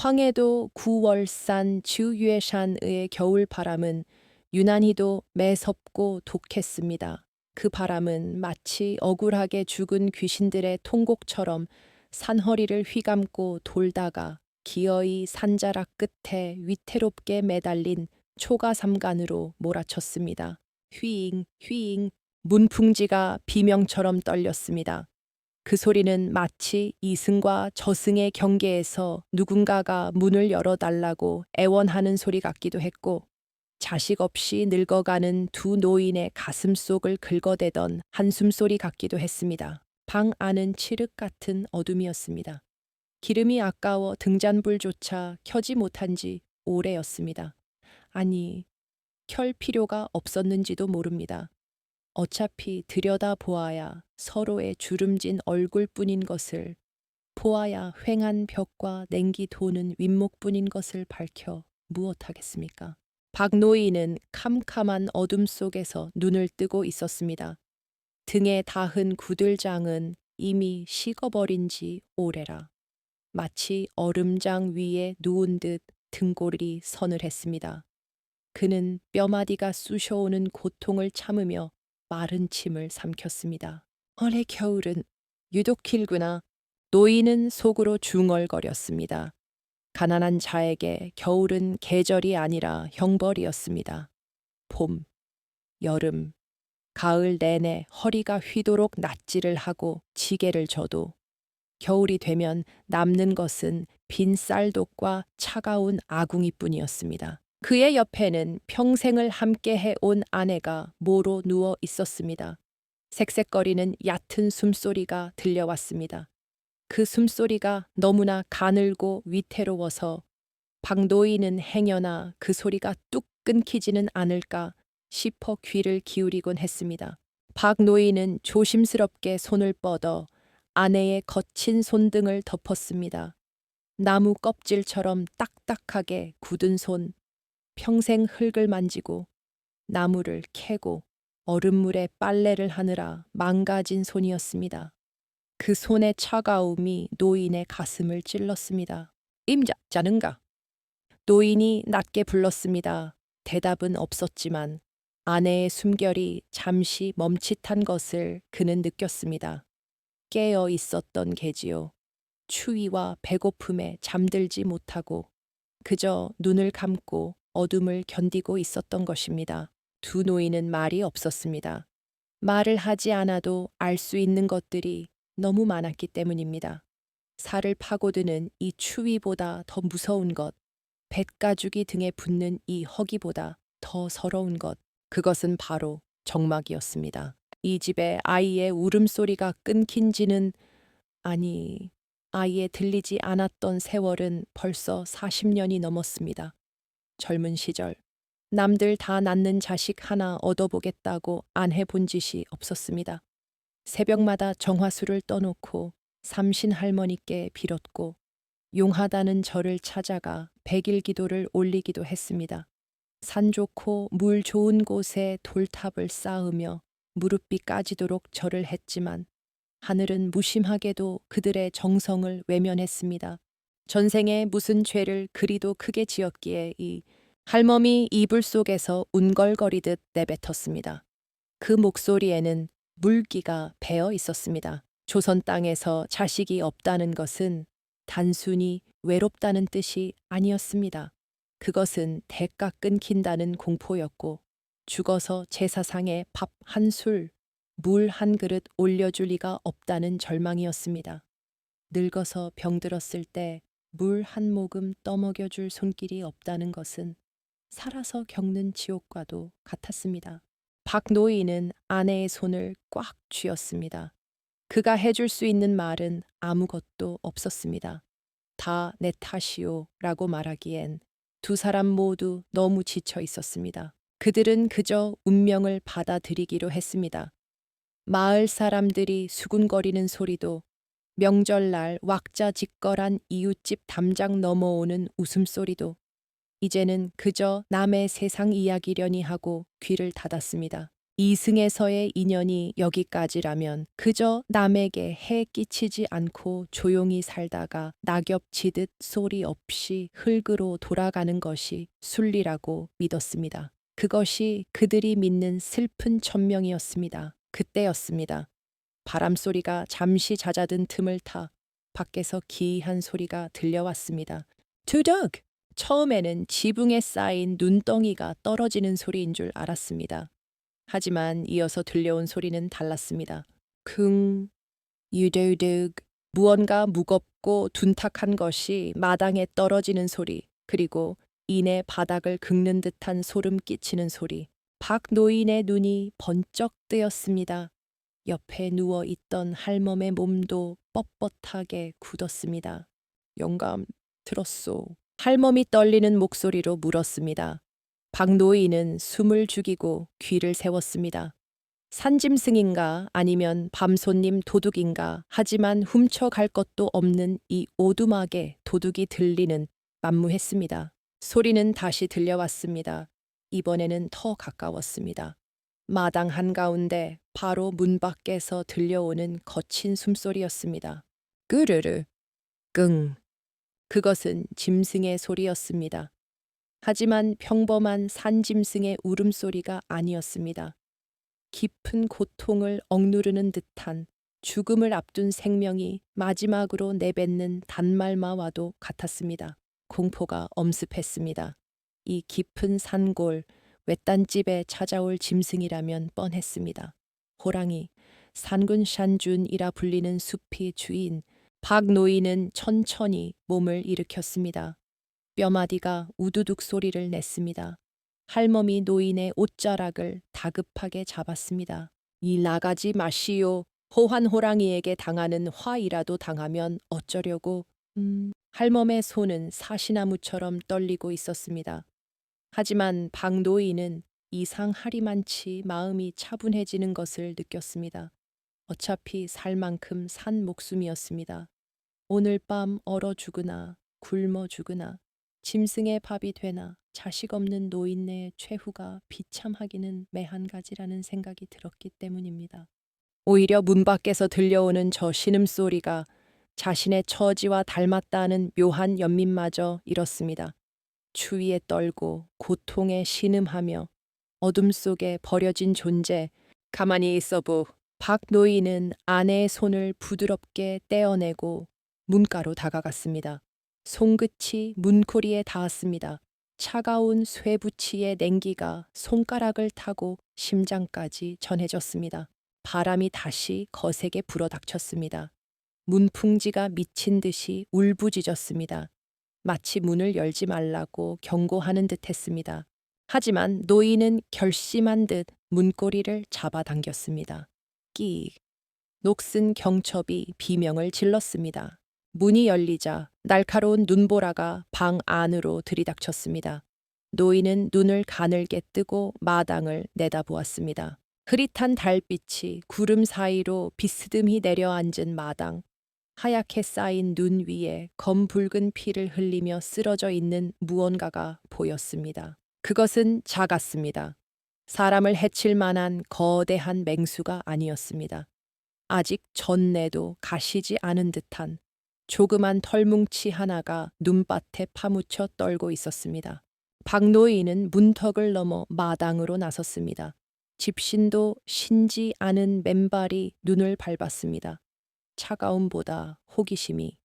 황해도 구월산 주유해산의 겨울바람은 유난히도 매섭고 독했습니다. 그 바람은 마치 억울하게 죽은 귀신들의 통곡처럼 산허리를 휘감고 돌다가 기어이 산자락 끝에 위태롭게 매달린 초가삼간으로 몰아쳤습니다. 휘잉 휘잉 문풍지가 비명처럼 떨렸습니다. 그 소리는 마치 이승과 저승의 경계에서 누군가가 문을 열어달라고 애원하는 소리 같기도 했고, 자식 없이 늙어가는 두 노인의 가슴속을 긁어대던 한숨소리 같기도 했습니다. 방 안은 칠흑 같은 어둠이었습니다. 기름이 아까워 등잔불조차 켜지 못한 지 오래였습니다. 아니, 켤 필요가 없었는지도 모릅니다. 어차피 들여다보아야 서로의 주름진 얼굴뿐인 것을, 보아야 휑한 벽과 냉기 도는 윗목뿐인 것을 밝혀 무엇하겠습니까? 박노인은 캄캄한 어둠 속에서 눈을 뜨고 있었습니다. 등에 닿은 구들장은 이미 식어버린 지 오래라. 마치 얼음장 위에 누운 듯 등골이 서늘했습니다. 그는 뼈마디가 쑤셔오는 고통을 참으며 마른 침을 삼켰습니다. 올해 겨울은 유독 길구나. 노인은 속으로 중얼거렸습니다. 가난한 자에게 겨울은 계절이 아니라 형벌이었습니다. 봄, 여름, 가을 내내 허리가 휘도록 낫지를 하고 지게를 져도 겨울이 되면 남는 것은 빈 쌀독과 차가운 아궁이뿐이었습니다. 그의 옆에는 평생을 함께 해온 아내가 모로 누워 있었습니다. 색색거리는 얕은 숨소리가 들려왔습니다. 그 숨소리가 너무나 가늘고 위태로워서 박노인은 행여나 그 소리가 뚝 끊기지는 않을까 싶어 귀를 기울이곤 했습니다. 박노인은 조심스럽게 손을 뻗어 아내의 거친 손등을 덮었습니다. 나무 껍질처럼 딱딱하게 굳은 손, 평생 흙을 만지고 나무를 캐고 얼음물에 빨래를 하느라 망가진 손이었습니다. 그 손의 차가움이 노인의 가슴을 찔렀습니다. 임자, 자는가? 노인이 낮게 불렀습니다. 대답은 없었지만 아내의 숨결이 잠시 멈칫한 것을 그는 느꼈습니다. 깨어 있었던 게지요. 추위와 배고픔에 잠들지 못하고 그저 눈을 감고 어둠을 견디고 있었던 것입니다. 두 노인은 말이 없었습니다. 말을 하지 않아도 알 수 있는 것들이 너무 많았기 때문입니다. 살을 파고드는 이 추위보다 더 무서운 것, 뱃가죽이 등에 붙는 이 허기보다 더 서러운 것, 그것은 바로 정막이었습니다. 이 집에 아이의 울음소리가 끊긴 지는, 아니, 아이의 들리지 않았던 세월은 벌써 40년이 넘었습니다. 젊은 시절, 남들 다 낳는 자식 하나 얻어보겠다고 안 해본 짓이 없었습니다. 새벽마다 정화수를 떠놓고 삼신 할머니께 빌었고 용하다는 절을 찾아가 백일 기도를 올리기도 했습니다. 산 좋고 물 좋은 곳에 돌탑을 쌓으며 무릎이 까지도록 절을 했지만 하늘은 무심하게도 그들의 정성을 외면했습니다. 전생에 무슨 죄를 그리도 크게 지었기에 이 할멈이 이불 속에서 운걸거리듯 내뱉었습니다. 그 목소리에는 물기가 배어 있었습니다. 조선 땅에서 자식이 없다는 것은 단순히 외롭다는 뜻이 아니었습니다. 그것은 대가 끊긴다는 공포였고 죽어서 제사상에 밥 한 술, 물 한 그릇 올려줄 리가 없다는 절망이었습니다. 늙어서 병들었을 때 물 한 모금 떠먹여줄 손길이 없다는 것은 살아서 겪는 지옥과도 같았습니다. 박노인은 아내의 손을 꽉 쥐었습니다. 그가 해줄 수 있는 말은 아무것도 없었습니다. 다 내 탓이오 라고 말하기엔 두 사람 모두 너무 지쳐 있었습니다. 그들은 그저 운명을 받아들이기로 했습니다. 마을 사람들이 수군거리는 소리도 명절날 왁자지껄한 이웃집 담장 넘어오는 웃음소리도 이제는 그저 남의 세상 이야기려니 하고 귀를 닫았습니다. 이승에서의 인연이 여기까지라면 그저 남에게 해 끼치지 않고 조용히 살다가 낙엽 지듯 소리 없이 흙으로 돌아가는 것이 순리라고 믿었습니다. 그것이 그들이 믿는 슬픈 천명이었습니다. 그때였습니다. 바람소리가 잠시 잦아든 틈을 타 밖에서 기이한 소리가 들려왔습니다. 투덕! 처음에는 지붕에 쌓인 눈덩이가 떨어지는 소리인 줄 알았습니다. 하지만 이어서 들려온 소리는 달랐습니다. 킁, 유드득, 무언가 무겁고 둔탁한 것이 마당에 떨어지는 소리, 그리고 이내 바닥을 긁는 듯한 소름 끼치는 소리. 박 노인의 눈이 번쩍 뜨였습니다. 옆에 누워 있던 할멈의 몸도 뻣뻣하게 굳었습니다. 영감 들었소. 할멈이 떨리는 목소리로 물었습니다. 박노인은 숨을 죽이고 귀를 세웠습니다. 산짐승인가 아니면 밤손님 도둑인가 하지만 훔쳐갈 것도 없는 이 오두막에 도둑이 들리는 만무했습니다. 소리는 다시 들려왔습니다. 이번에는 더 가까웠습니다. 마당 한가운데 바로 문 밖에서 들려오는 거친 숨소리였습니다. 끄르르, 끙. 그것은 짐승의 소리였습니다. 하지만 평범한 산짐승의 울음소리가 아니었습니다. 깊은 고통을 억누르는 듯한 죽음을 앞둔 생명이 마지막으로 내뱉는 단말마와도 같았습니다. 공포가 엄습했습니다. 이 깊은 산골, 외딴집에 찾아올 짐승이라면 뻔했습니다. 호랑이, 산군샨준이라 불리는 숲이 주인, 박노인은 천천히 몸을 일으켰습니다. 뼈마디가 우두둑 소리를 냈습니다. 할멈이 노인의 옷자락을 다급하게 잡았습니다. 이 나가지 마시오. 호환 호랑이에게 당하는 화이라도 당하면 어쩌려고. 할멈의 손은 사시나무처럼 떨리고 있었습니다. 하지만 박노인은 이상하리만치 마음이 차분해지는 것을 느꼈습니다. 어차피 살 만큼 산 목숨이었습니다. 오늘 밤 얼어 죽으나 굶어 죽으나 짐승의 밥이 되나 자식 없는 노인네의 최후가 비참하기는 매한가지라는 생각이 들었기 때문입니다. 오히려 문 밖에서 들려오는 저 신음소리가 자신의 처지와 닮았다는 묘한 연민마저 잃었습니다. 추위에 떨고 고통에 신음하며 어둠 속에 버려진 존재, 가만히 있어보. 박 노인은 아내의 손을 부드럽게 떼어내고 문가로 다가갔습니다. 손끝이 문고리에 닿았습니다. 차가운 쇠붙이의 냉기가 손가락을 타고 심장까지 전해졌습니다. 바람이 다시 거세게 불어닥쳤습니다. 문풍지가 미친 듯이 울부짖었습니다. 마치 문을 열지 말라고 경고하는 듯 했습니다. 하지만 노인은 결심한 듯 문고리를 잡아당겼습니다. 끼익. 녹슨 경첩이 비명을 질렀습니다. 문이 열리자 날카로운 눈보라가 방 안으로 들이닥쳤습니다. 노인은 눈을 가늘게 뜨고 마당을 내다보았습니다. 흐릿한 달빛이 구름 사이로 비스듬히 내려앉은 마당, 하얗게 쌓인 눈 위에 검붉은 피를 흘리며 쓰러져 있는 무언가가 보였습니다. 그것은 작았습니다. 사람을 해칠 만한 거대한 맹수가 아니었습니다. 아직 전내도 가시지 않은 듯한 조그만 털뭉치 하나가 눈밭에 파묻혀 떨고 있었습니다. 박노인은 문턱을 넘어 마당으로 나섰습니다. 집신도 신지 않은 맨발이 눈을 밟았습니다. 차가움보다 호기심이,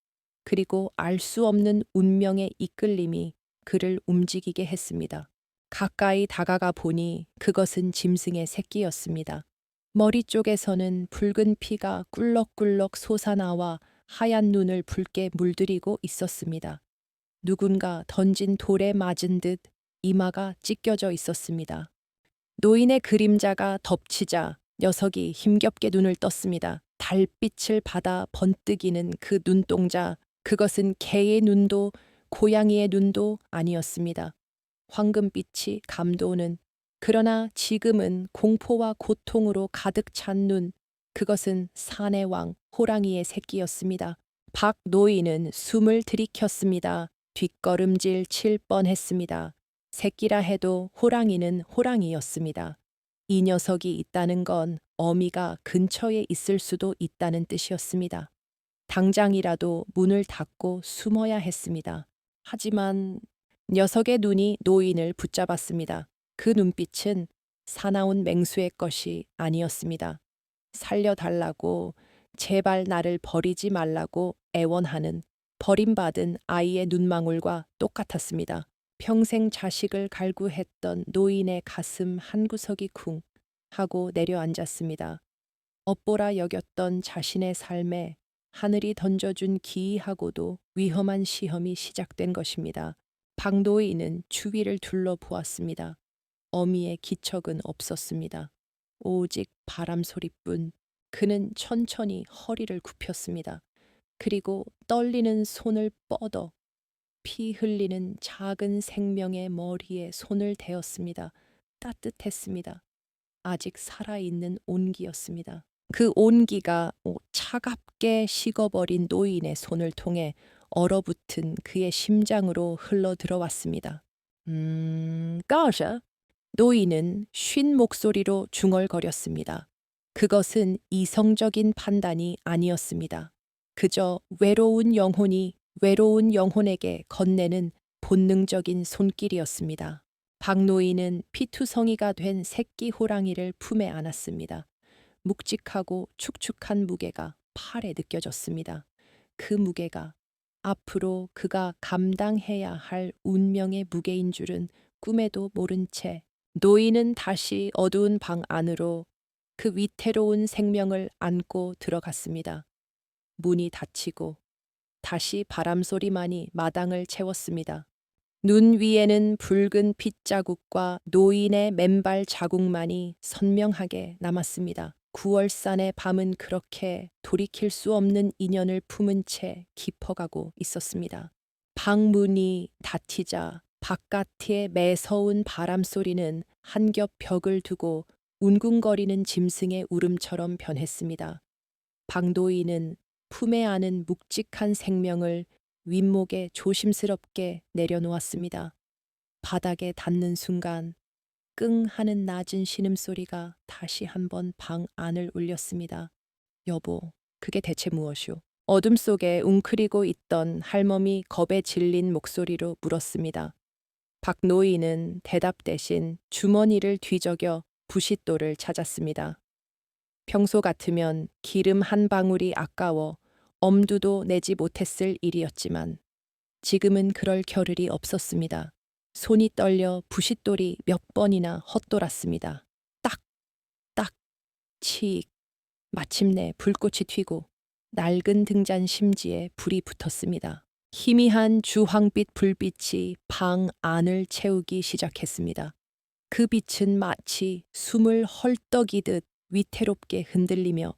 그리고 알 수 없는 운명의 이끌림이 그를 움직이게 했습니다. 가까이 다가가 보니 그것은 짐승의 새끼였습니다. 머리 쪽에서는 붉은 피가 꿀럭꿀럭 솟아나와 하얀 눈을 붉게 물들이고 있었습니다. 누군가 던진 돌에 맞은 듯 이마가 찢겨져 있었습니다. 노인의 그림자가 덮치자 녀석이 힘겹게 눈을 떴습니다. 달빛을 받아 번뜩이는 그 눈동자, 그것은 개의 눈도 고양이의 눈도 아니었습니다. 황금빛이 감도는, 그러나 지금은 공포와 고통으로 가득 찬 눈, 그것은 산의 왕 호랑이의 새끼였습니다. 박 노인은 숨을 들이켰습니다. 뒷걸음질 칠 뻔했습니다. 새끼라 해도 호랑이는 호랑이였습니다. 이 녀석이 있다는 건 어미가 근처에 있을 수도 있다는 뜻이었습니다. 당장이라도 문을 닫고 숨어야 했습니다. 하지만 녀석의 눈이 노인을 붙잡았습니다. 그 눈빛은 사나운 맹수의 것이 아니었습니다. 살려달라고, 제발 나를 버리지 말라고 애원하는 버림받은 아이의 눈망울과 똑같았습니다. 평생 자식을 갈구했던 노인의 가슴 한구석이 쿵 하고 내려앉았습니다. 업보라 여겼던 자신의 삶에 하늘이 던져준 기이하고도 위험한 시험이 시작된 것입니다. 박노인은 주위를 둘러보았습니다. 어미의 기척은 없었습니다. 오직 바람 소리뿐. 그는 천천히 허리를 굽혔습니다. 그리고 떨리는 손을 뻗어 피 흘리는 작은 생명의 머리에 손을 대었습니다. 따뜻했습니다. 아직 살아있는 온기였습니다. 그 온기가 차갑게 식어버린 노인의 손을 통해 얼어붙은 그의 심장으로 흘러 들어왔습니다. 까샤? 노인은 쉰 목소리로 중얼거렸습니다. 그것은 이성적인 판단이 아니었습니다. 그저 외로운 영혼이 외로운 영혼에게 건네는 본능적인 손길이었습니다. 박노인은 피투성이가 된 새끼 호랑이를 품에 안았습니다. 묵직하고 축축한 무게가 팔에 느껴졌습니다. 그 무게가 앞으로 그가 감당해야 할 운명의 무게인 줄은 꿈에도 모른 채 노인은 다시 어두운 방 안으로 그 위태로운 생명을 안고 들어갔습니다. 문이 닫히고 다시 바람소리만이 마당을 채웠습니다. 눈 위에는 붉은 핏자국과 노인의 맨발 자국만이 선명하게 남았습니다. 9월산의 밤은 그렇게 돌이킬 수 없는 인연을 품은 채 깊어가고 있었습니다. 방문이 닫히자 바깥의 매서운 바람소리는 한 겹 벽을 두고 웅궁거리는 짐승의 울음처럼 변했습니다. 박노인은 품에 안은 묵직한 생명을 윗목에 조심스럽게 내려놓았습니다. 바닥에 닿는 순간 끙 하는 낮은 신음소리가 다시 한번 방 안을 울렸습니다. 여보, 그게 대체 무엇이오? 어둠 속에 웅크리고 있던 할멈이 겁에 질린 목소리로 물었습니다. 박노인은 대답 대신 주머니를 뒤적여 부싯돌을 찾았습니다. 평소 같으면 기름 한 방울이 아까워 엄두도 내지 못했을 일이었지만 지금은 그럴 겨를이 없었습니다. 손이 떨려 부싯돌이 몇 번이나 헛돌았습니다. 딱, 딱, 칙. 마침내 불꽃이 튀고 낡은 등잔 심지에 불이 붙었습니다. 희미한 주황빛 불빛이 방 안을 채우기 시작했습니다. 그 빛은 마치 숨을 헐떡이듯 위태롭게 흔들리며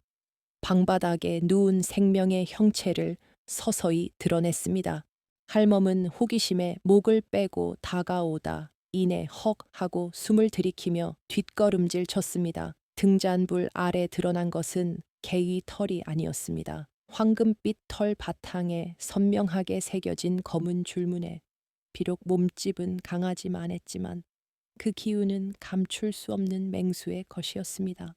방바닥에 누운 생명의 형체를 서서히 드러냈습니다. 할멈은 호기심에 목을 빼고 다가오다 이내 헉 하고 숨을 들이키며 뒷걸음질 쳤습니다. 등잔불 아래 드러난 것은 개의 털이 아니었습니다. 황금빛 털 바탕에 선명하게 새겨진 검은 줄무늬. 비록 몸집은 강하지만했지만 그 기운은 감출 수 없는 맹수의 것이었습니다.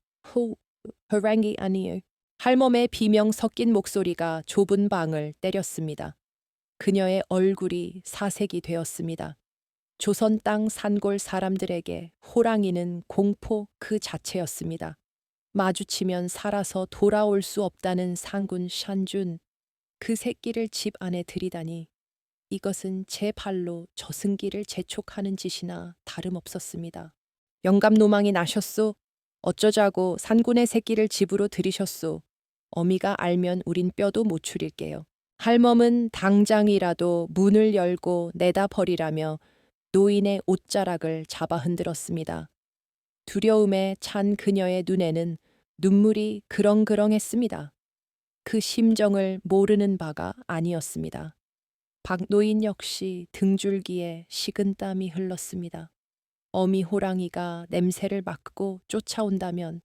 호랑이 아니에요. 할멈의 비명 섞인 목소리가 좁은 방을 때렸습니다. 그녀의 얼굴이 사색이 되었습니다. 조선 땅 산골 사람들에게 호랑이는 공포 그 자체였습니다. 마주치면 살아서 돌아올 수 없다는 상군 샨준, 그 새끼를 집 안에 들이다니 이것은 제 발로 저승기를 재촉하는 짓이나 다름없었습니다. 영감노망이 나셨소? 어쩌자고 산군의 새끼를 집으로 들이셨소? 어미가 알면 우린 뼈도 못 추릴게요. 할멈은 당장이라도 문을 열고 내다 버리라며 노인의 옷자락을 잡아 흔들었습니다. 두려움에 찬 그녀의 눈에는 눈물이 그렁그렁했습니다. 그 심정을 모르는 바가 아니었습니다. 박노인 역시 등줄기에 식은땀이 흘렀습니다. 어미 호랑이가 냄새를 맡고 쫓아온다면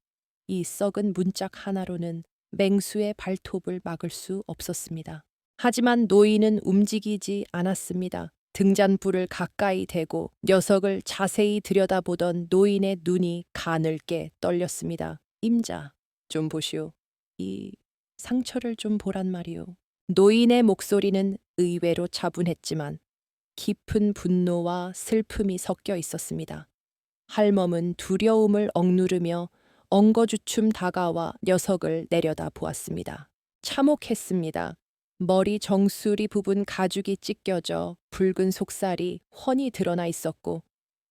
이 썩은 문짝 하나로는 맹수의 발톱을 막을 수 없었습니다. 하지만 노인은 움직이지 않았습니다. 등잔불을 가까이 대고 녀석을 자세히 들여다보던 노인의 눈이 가늘게 떨렸습니다. 임자, 좀 보시오. 이 상처를 좀 보란 말이오. 노인의 목소리는 의외로 차분했지만 깊은 분노와 슬픔이 섞여 있었습니다. 할멈은 두려움을 억누르며 엉거주춤 다가와 녀석을 내려다 보았습니다. 참혹했습니다. 머리 정수리 부분 가죽이 찢겨져 붉은 속살이 훤히 드러나 있었고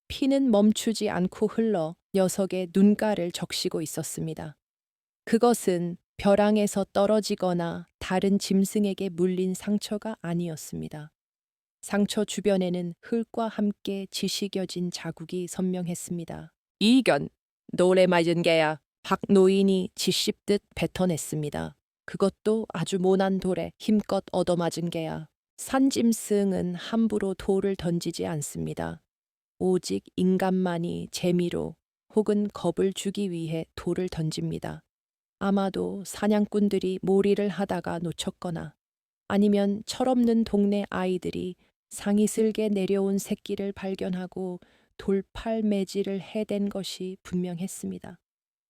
피는 멈추지 않고 흘러 녀석의 눈가를 적시고 있었습니다. 그것은 벼랑에서 떨어지거나 다른 짐승에게 물린 상처가 아니었습니다. 상처 주변에는 흙과 함께 지식여진 자국이 선명했습니다. 이견, 노래 맞은 개야. 박 노인이 지씹듯 뱉어냈습니다. 그것도 아주 모난 돌에 힘껏 얻어맞은 개야. 산짐승은 함부로 돌을 던지지 않습니다. 오직 인간만이 재미로 혹은 겁을 주기 위해 돌을 던집니다. 아마도 사냥꾼들이 몰이를 하다가 놓쳤거나 아니면 철없는 동네 아이들이 상이 슬게 내려온 새끼를 발견하고 돌팔 매질을 해댄 것이 분명했습니다.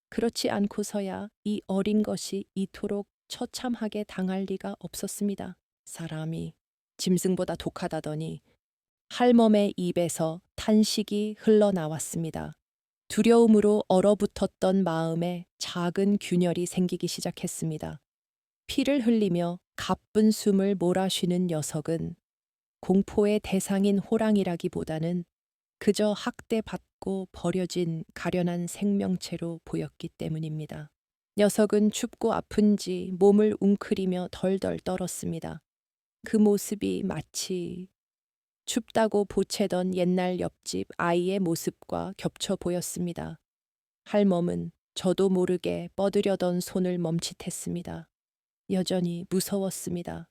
그렇지 않고서야 이 어린 것이 이토록 처참하게 당할 리가 없었습니다. 사람이 짐승보다 독하다더니 할멈의 입에서 탄식이 흘러나왔습니다. 두려움으로 얼어붙었던 마음에 작은 균열이 생기기 시작했습니다. 피를 흘리며 가쁜 숨을 몰아쉬는 녀석은 공포의 대상인 호랑이라기보다는 그저 학대받고 버려진 가련한 생명체로 보였기 때문입니다. 녀석은 춥고 아픈지 몸을 웅크리며 덜덜 떨었습니다. 그 모습이 마치 춥다고 보채던 옛날 옆집 아이의 모습과 겹쳐 보였습니다. 할멈은 저도 모르게 뻗으려던 손을 멈칫했습니다. 여전히 무서웠습니다.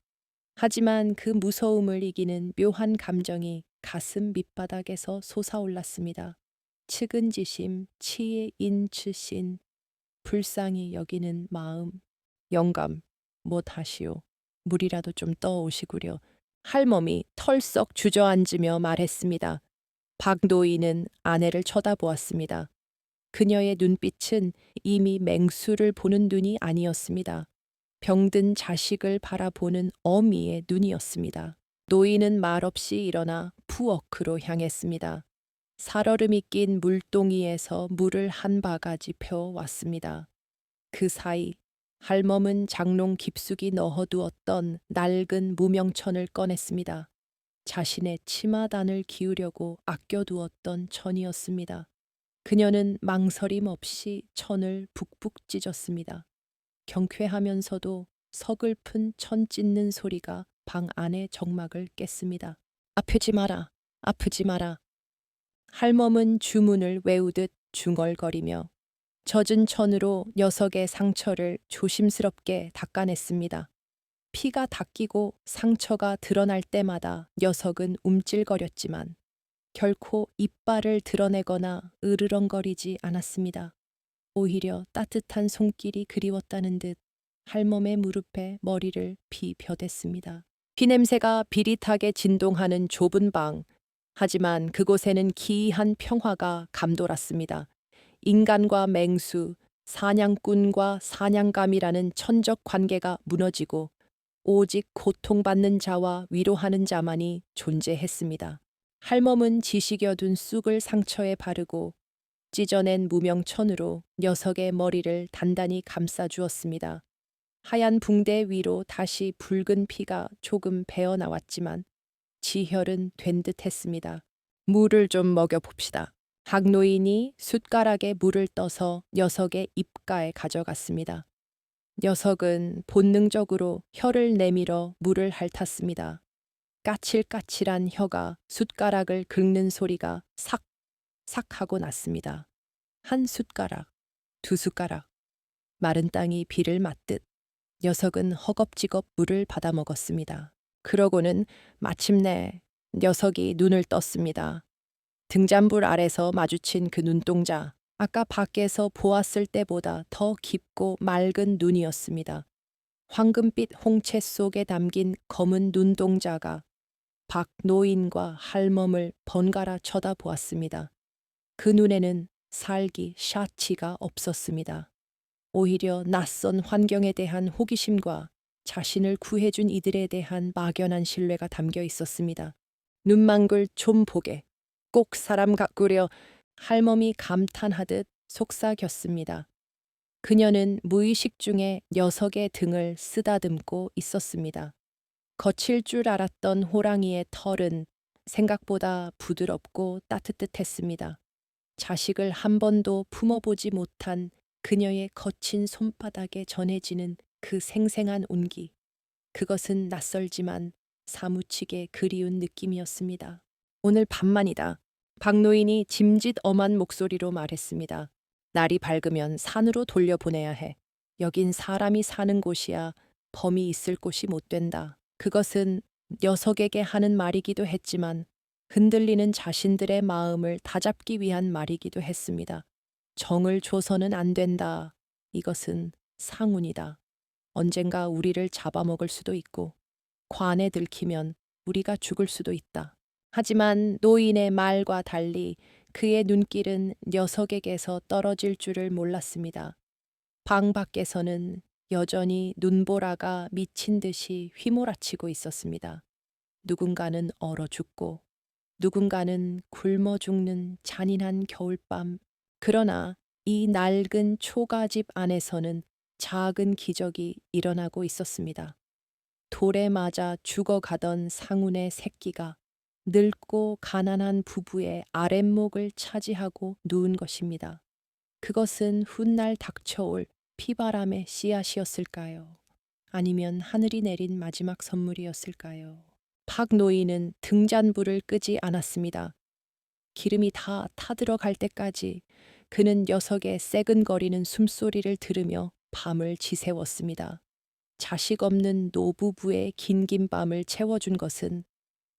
하지만 그 무서움을 이기는 묘한 감정이 가슴 밑바닥에서 솟아올랐습니다. 측은지심, 치의 인치신, 불쌍히 여기는 마음. 영감, 못하시오. 물이라도 좀 떠오시구려. 할멈이 털썩 주저앉으며 말했습니다. 박노인은 아내를 쳐다보았습니다. 그녀의 눈빛은 이미 맹수를 보는 눈이 아니었습니다. 병든 자식을 바라보는 어미의 눈이었습니다. 노인은 말없이 일어나 푸워크로 향했습니다. 살얼음이 낀 물동이에서 물을 한 바가지 펴왔습니다. 그 사이 할멈은 장롱 깊숙이 넣어두었던 낡은 무명천을 꺼냈습니다. 자신의 치마단을 기우려고 아껴두었던 천이었습니다. 그녀는 망설임 없이 천을 북북 찢었습니다. 경쾌하면서도 서글픈 천 찢는 소리가 방 안의 정막을 깼습니다. 아프지 마라, 아프지 마라. 할멈은 주문을 외우듯 중얼거리며 젖은 천으로 녀석의 상처를 조심스럽게 닦아냈습니다. 피가 닦이고 상처가 드러날 때마다 녀석은 움찔거렸지만 결코 이빨을 드러내거나 으르렁거리지 않았습니다. 오히려 따뜻한 손길이 그리웠다는 듯 할멈의 무릎에 머리를 비벼댔습니다. 피냄새가 비릿하게 진동하는 좁은 방. 하지만 그곳에는 기이한 평화가 감돌았습니다. 인간과 맹수, 사냥꾼과 사냥감이라는 천적 관계가 무너지고 오직 고통받는 자와 위로하는 자만이 존재했습니다. 할멈은 지식여둔 쑥을 상처에 바르고 찢어낸 무명천으로 녀석의 머리를 단단히 감싸주었습니다. 하얀 붕대 위로 다시 붉은 피가 조금 배어나왔지만 지혈은 된 듯했습니다. 물을 좀 먹여봅시다. 박노인이 숟가락에 물을 떠서 녀석의 입가에 가져갔습니다. 녀석은 본능적으로 혀를 내밀어 물을 핥았습니다. 까칠까칠한 혀가 숟가락을 긁는 소리가 삭, 삭 하고 났습니다. 한 숟가락, 두 숟가락. 마른 땅이 비를 맞듯 녀석은 허겁지겁 물을 받아 먹었습니다. 그러고는 마침내 녀석이 눈을 떴습니다. 등잔불 아래서 마주친 그 눈동자, 아까 밖에서 보았을 때보다 더 깊고 맑은 눈이었습니다. 황금빛 홍채 속에 담긴 검은 눈동자가 박 노인과 할멈을 번갈아 쳐다보았습니다. 그 눈에는 살기 샤치가 없었습니다. 오히려 낯선 환경에 대한 호기심과 자신을 구해준 이들에 대한 막연한 신뢰가 담겨 있었습니다. 눈망울 좀 보게, 꼭 사람 같구려. 할멈이 감탄하듯 속삭였습니다. 그녀는 무의식 중에 녀석의 등을 쓰다듬고 있었습니다. 거칠 줄 알았던 호랑이의 털은 생각보다 부드럽고 따뜻했습니다. 자식을 한 번도 품어보지 못한 그녀의 거친 손바닥에 전해지는 그 생생한 온기. 그것은 낯설지만 사무치게 그리운 느낌이었습니다. 오늘 밤만이다. 박노인이 짐짓 엄한 목소리로 말했습니다. 날이 밝으면 산으로 돌려보내야 해. 여긴 사람이 사는 곳이야 범이 있을 곳이 못 된다. 그것은 녀석에게 하는 말이기도 했지만 흔들리는 자신들의 마음을 다잡기 위한 말이기도 했습니다. 정을 줘서는 안 된다. 이것은 상운이다. 언젠가 우리를 잡아먹을 수도 있고 관에 들키면 우리가 죽을 수도 있다. 하지만 노인의 말과 달리 그의 눈길은 녀석에게서 떨어질 줄을 몰랐습니다. 방 밖에서는 여전히 눈보라가 미친 듯이 휘몰아치고 있었습니다. 누군가는 얼어 죽고 누군가는 굶어 죽는 잔인한 겨울밤. 그러나 이 낡은 초가집 안에서는 작은 기적이 일어나고 있었습니다. 돌에 맞아 죽어가던 상운의 새끼가 늙고 가난한 부부의 아랫목을 차지하고 누운 것입니다. 그것은 훗날 닥쳐올 피바람의 씨앗이었을까요? 아니면 하늘이 내린 마지막 선물이었을까요? 박 노인은 등잔불을 끄지 않았습니다. 기름이 다 타들어갈 때까지 그는 녀석의 새근거리는 숨소리를 들으며 밤을 지새웠습니다. 자식 없는 노부부의 긴긴 밤을 채워준 것은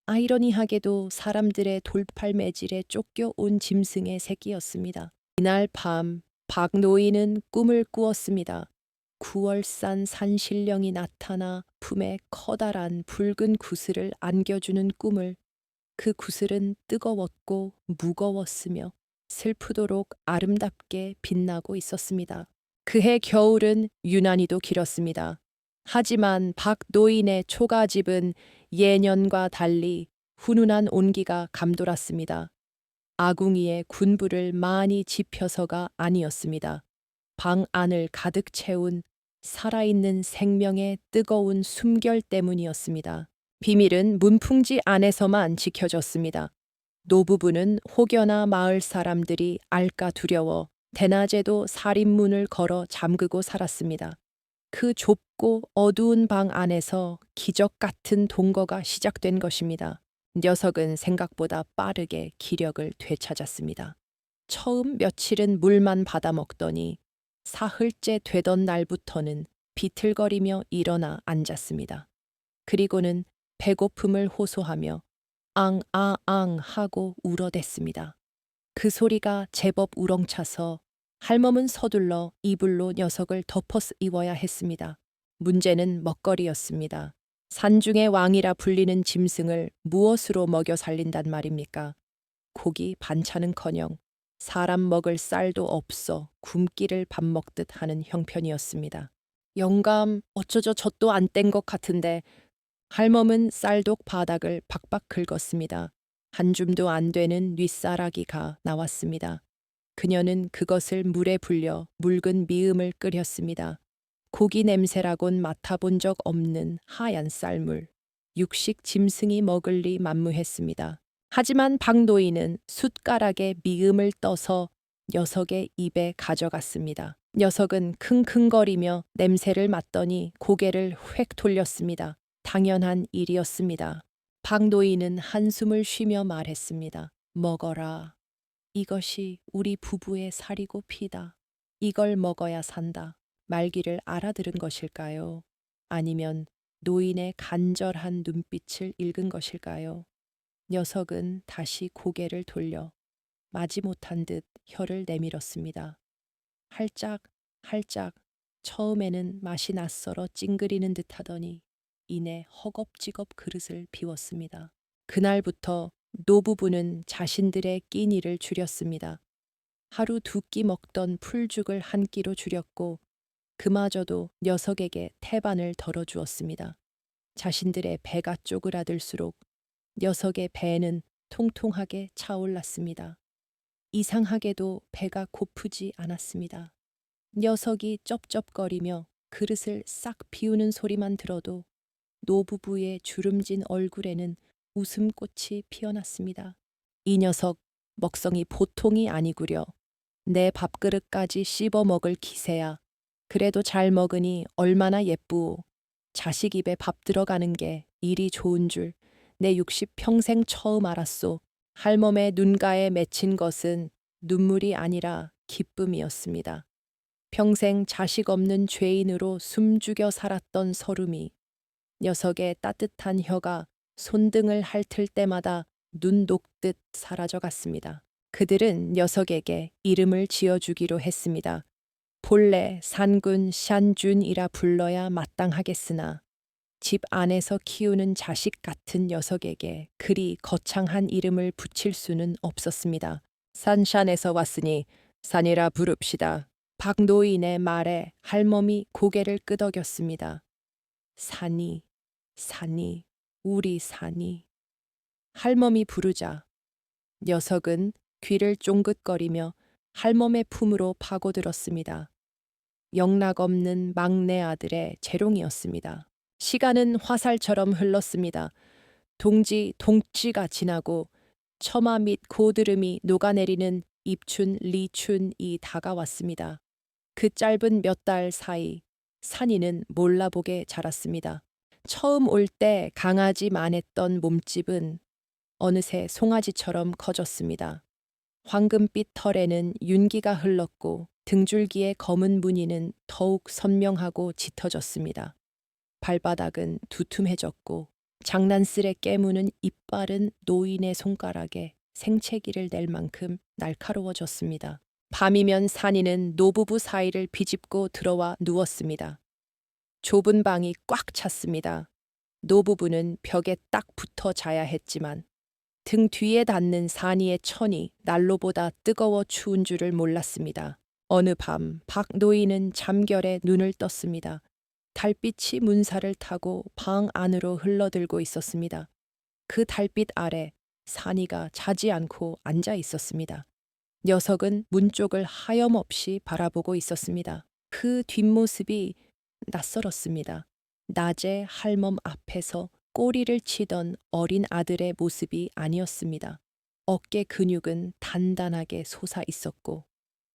아이러니하게도 사람들의 돌팔 매질에 쫓겨온 짐승의 새끼였습니다. 이날 밤 박 노인은 꿈을 꾸었습니다. 9월산 산신령이 나타나 품에 커다란 붉은 구슬을 안겨주는 꿈을. 그 구슬은 뜨거웠고 무거웠으며 슬프도록 아름답게 빛나고 있었습니다. 그해 겨울은 유난히도 길었습니다. 하지만 박 노인의 초가집은 예년과 달리 훈훈한 온기가 감돌았습니다. 아궁이에 군불을 많이 지펴서가 아니었습니다. 방 안을 가득 채운 살아있는 생명의 뜨거운 숨결 때문이었습니다. 비밀은 문풍지 안에서만 지켜졌습니다. 노부부는 혹여나 마을 사람들이 알까 두려워 대낮에도 살인문을 걸어 잠그고 살았습니다. 그 좁고 어두운 방 안에서 기적 같은 동거가 시작된 것입니다. 녀석은 생각보다 빠르게 기력을 되찾았습니다. 처음 며칠은 물만 받아 먹더니 사흘째 되던 날부터는 비틀거리며 일어나 앉았습니다. 그리고는 배고픔을 호소하며 앙아앙 하고 울어댔습니다. 그 소리가 제법 우렁차서 할멈은 서둘러 이불로 녀석을 덮어 입어야 했습니다. 문제는 먹거리였습니다. 산중의 왕이라 불리는 짐승을 무엇으로 먹여 살린단 말입니까? 고기 반찬은커녕 사람 먹을 쌀도 없어 굶기를 밥 먹듯 하는 형편이었습니다. 영감, 어쩌저 젖도 안 뗀 것 같은데. 할멈은 쌀독 바닥을 박박 긁었습니다. 한 줌도 안 되는 윗사라기가 나왔습니다. 그녀는 그것을 물에 불려 묽은 미음을 끓였습니다. 고기 냄새라곤 맡아본 적 없는 하얀 쌀물. 육식 짐승이 먹을 리 만무했습니다. 하지만 박노인은 숟가락에 미음을 떠서 녀석의 입에 가져갔습니다. 녀석은 킁킁거리며 냄새를 맡더니 고개를 휙 돌렸습니다. 당연한 일이었습니다. 박노인은 한숨을 쉬며 말했습니다. 먹어라. 이것이 우리 부부의 살이고 피다. 이걸 먹어야 산다. 말귀를 알아들은 것일까요? 아니면 노인의 간절한 눈빛을 읽은 것일까요? 녀석은 다시 고개를 돌려 마지못한 듯 혀를 내밀었습니다. 할짝 할짝 처음에는 맛이 낯설어 찡그리는 듯하더니 이내 허겁지겁 그릇을 비웠습니다. 그날부터 노부부는 자신들의 끼니를 줄였습니다. 하루 2끼 먹던 풀죽을 1끼로 줄였고 그마저도 녀석에게 태반을 덜어주었습니다. 자신들의 배가 쪼그라들수록 녀석의 배는 통통하게 차올랐습니다. 이상하게도 배가 고프지 않았습니다. 녀석이 쩝쩝거리며 그릇을 싹 비우는 소리만 들어도 노부부의 주름진 얼굴에는 웃음꽃이 피어났습니다. 이 녀석 먹성이 보통이 아니구려. 내 밥그릇까지 씹어 먹을 기세야. 그래도 잘 먹으니 얼마나 예쁘오. 자식 입에 밥 들어가는 게 일이 좋은 줄 내 60평생 처음 알았소. 할멈의 눈가에 맺힌 것은 눈물이 아니라 기쁨이었습니다. 평생 자식 없는 죄인으로 숨죽여 살았던 서름이 녀석의 따뜻한 혀가 손등을 핥을 때마다 눈 녹듯 사라져갔습니다. 그들은 녀석에게 이름을 지어주기로 했습니다. 본래 산군 샨준이라 불러야 마땅하겠으나 집 안에서 키우는 자식 같은 녀석에게 그리 거창한 이름을 붙일 수는 없었습니다. 산샨에서 왔으니 산이라 부릅시다. 박노인의 말에 할멈이 고개를 끄덕였습니다. 산이, 산이, 우리 산이. 할멈이 부르자 녀석은 귀를 쫑긋거리며 할멈의 품으로 파고들었습니다. 영락없는 막내 아들의 재롱이었습니다. 시간은 화살처럼 흘렀습니다. 동지가 지나고 처마 및 고드름이 녹아내리는 입춘, 리춘이 다가왔습니다. 그 짧은 몇 달 사이 산이는 몰라보게 자랐습니다. 처음 올 때 강아지만 했던 몸집은 어느새 송아지처럼 커졌습니다. 황금빛 털에는 윤기가 흘렀고 등줄기의 검은 무늬는 더욱 선명하고 짙어졌습니다. 발바닥은 두툼해졌고 장난스레 깨무는 이빨은 노인의 손가락에 생채기를 낼 만큼 날카로워졌습니다. 밤이면 산이는 노부부 사이를 비집고 들어와 누웠습니다. 좁은 방이 꽉 찼습니다. 노부부는 벽에 딱 붙어 자야 했지만 등 뒤에 닿는 산이의 천이 난로보다 뜨거워 추운 줄을 몰랐습니다. 어느 밤 박노인은 잠결에 눈을 떴습니다. 달빛이 문살을 타고 방 안으로 흘러들고 있었습니다. 그 달빛 아래 산이가 자지 않고 앉아 있었습니다. 녀석은 문 쪽을 하염없이 바라보고 있었습니다. 그 뒷모습이 낯설었습니다. 낮에 할멈 앞에서 꼬리를 치던 어린 아들의 모습이 아니었습니다. 어깨 근육은 단단하게 솟아 있었고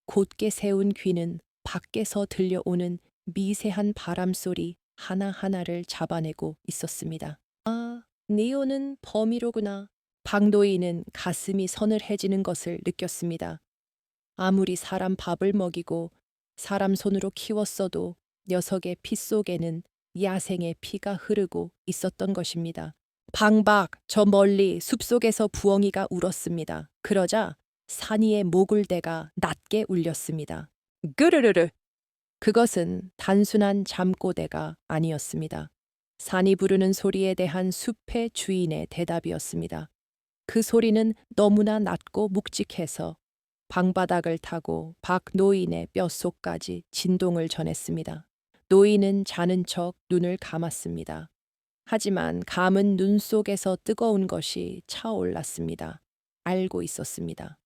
곧게 세운 귀는 밖에서 들려오는 미세한 바람소리 하나하나를 잡아내고 있었습니다. 아, 니오는 범이로구나. 박노인은 가슴이 서늘해지는 것을 느꼈습니다. 아무리 사람 밥을 먹이고 사람 손으로 키웠어도 녀석의 피 속에는 야생의 피가 흐르고 있었던 것입니다. 방박, 저 멀리 숲속에서 부엉이가 울었습니다. 그러자 산이의 목울대가 낮게 울렸습니다. 그르르르! 그것은 단순한 잠꼬대가 아니었습니다. 산이 부르는 소리에 대한 숲의 주인의 대답이었습니다. 그 소리는 너무나 낮고 묵직해서 방바닥을 타고 박노인의 뼛속까지 진동을 전했습니다. 노인은 자는 척 눈을 감았습니다. 하지만 감은 눈 속에서 뜨거운 것이 차올랐습니다. 알고 있었습니다.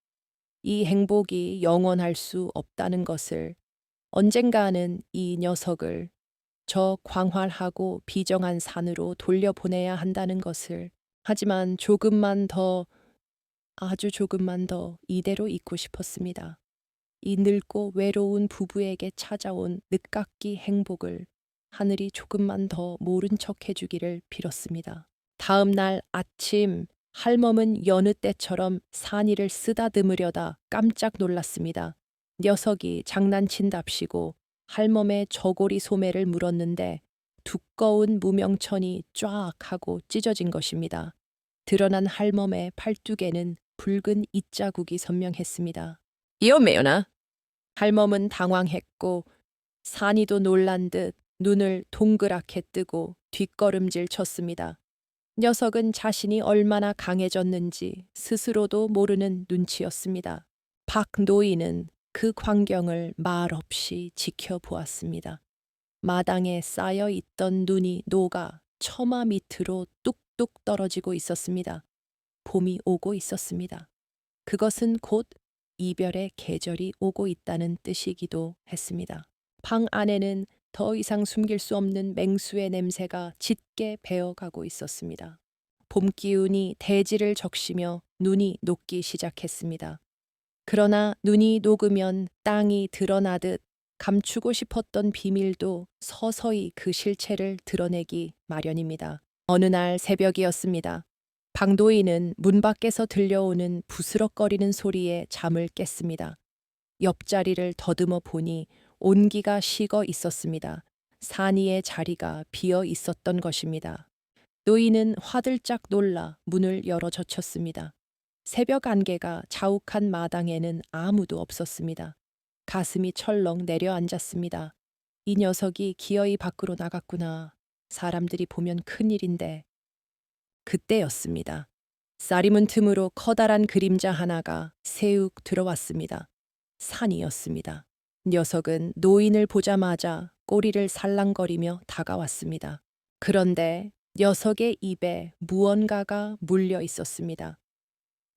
이 행복이 영원할 수 없다는 것을, 언젠가는 이 녀석을 저 광활하고 비정한 산으로 돌려보내야 한다는 것을. 하지만 조금만 더, 아주 조금만 더 이대로 있고 싶었습니다. 이 늙고 외로운 부부에게 찾아온 늦깎이 행복을 하늘이 조금만 더 모른 척 해주기를 빌었습니다. 다음 날 아침 할멈은 여느 때처럼 산이를 쓰다듬으려다 깜짝 놀랐습니다. 녀석이 장난친답시고 할멈의 저고리 소매를 물었는데 두꺼운 무명천이 쫙 하고 찢어진 것입니다. 드러난 할멈의 팔뚝에는 붉은 입자국이 선명했습니다. 이엄매요나? 할멈은 당황했고 산이도 놀란 듯 눈을 동그랗게 뜨고 뒷걸음질 쳤습니다. 녀석은 자신이 얼마나 강해졌는지 스스로도 모르는 눈치였습니다. 박 노인은 그 광경을 말없이 지켜보았습니다. 마당에 쌓여 있던 눈이 녹아 처마 밑으로 뚝뚝 떨어지고 있었습니다. 봄이 오고 있었습니다. 그것은 곧 이별의 계절이 오고 있다는 뜻이기도 했습니다. 방 안에는 더 이상 숨길 수 없는 맹수의 냄새가 짙게 배어가고 있었습니다. 봄 기운이 대지를 적시며 눈이 녹기 시작했습니다. 그러나 눈이 녹으면 땅이 드러나듯 감추고 싶었던 비밀도 서서히 그 실체를 드러내기 마련입니다. 어느 날 새벽이었습니다. 박노인은 문 밖에서 들려오는 부스럭거리는 소리에 잠을 깼습니다. 옆자리를 더듬어 보니 온기가 식어 있었습니다. 산이의 자리가 비어 있었던 것입니다. 노인은 화들짝 놀라 문을 열어 젖혔습니다. 새벽 안개가 자욱한 마당에는 아무도 없었습니다. 가슴이 철렁 내려앉았습니다. 이 녀석이 기어이 밖으로 나갔구나. 사람들이 보면 큰일인데. 그때였습니다. 쌀이문 틈으로 커다란 그림자 하나가 세욱 들어왔습니다. 산이었습니다. 녀석은 노인을 보자마자 꼬리를 살랑거리며 다가왔습니다. 그런데 녀석의 입에 무언가가 물려 있었습니다.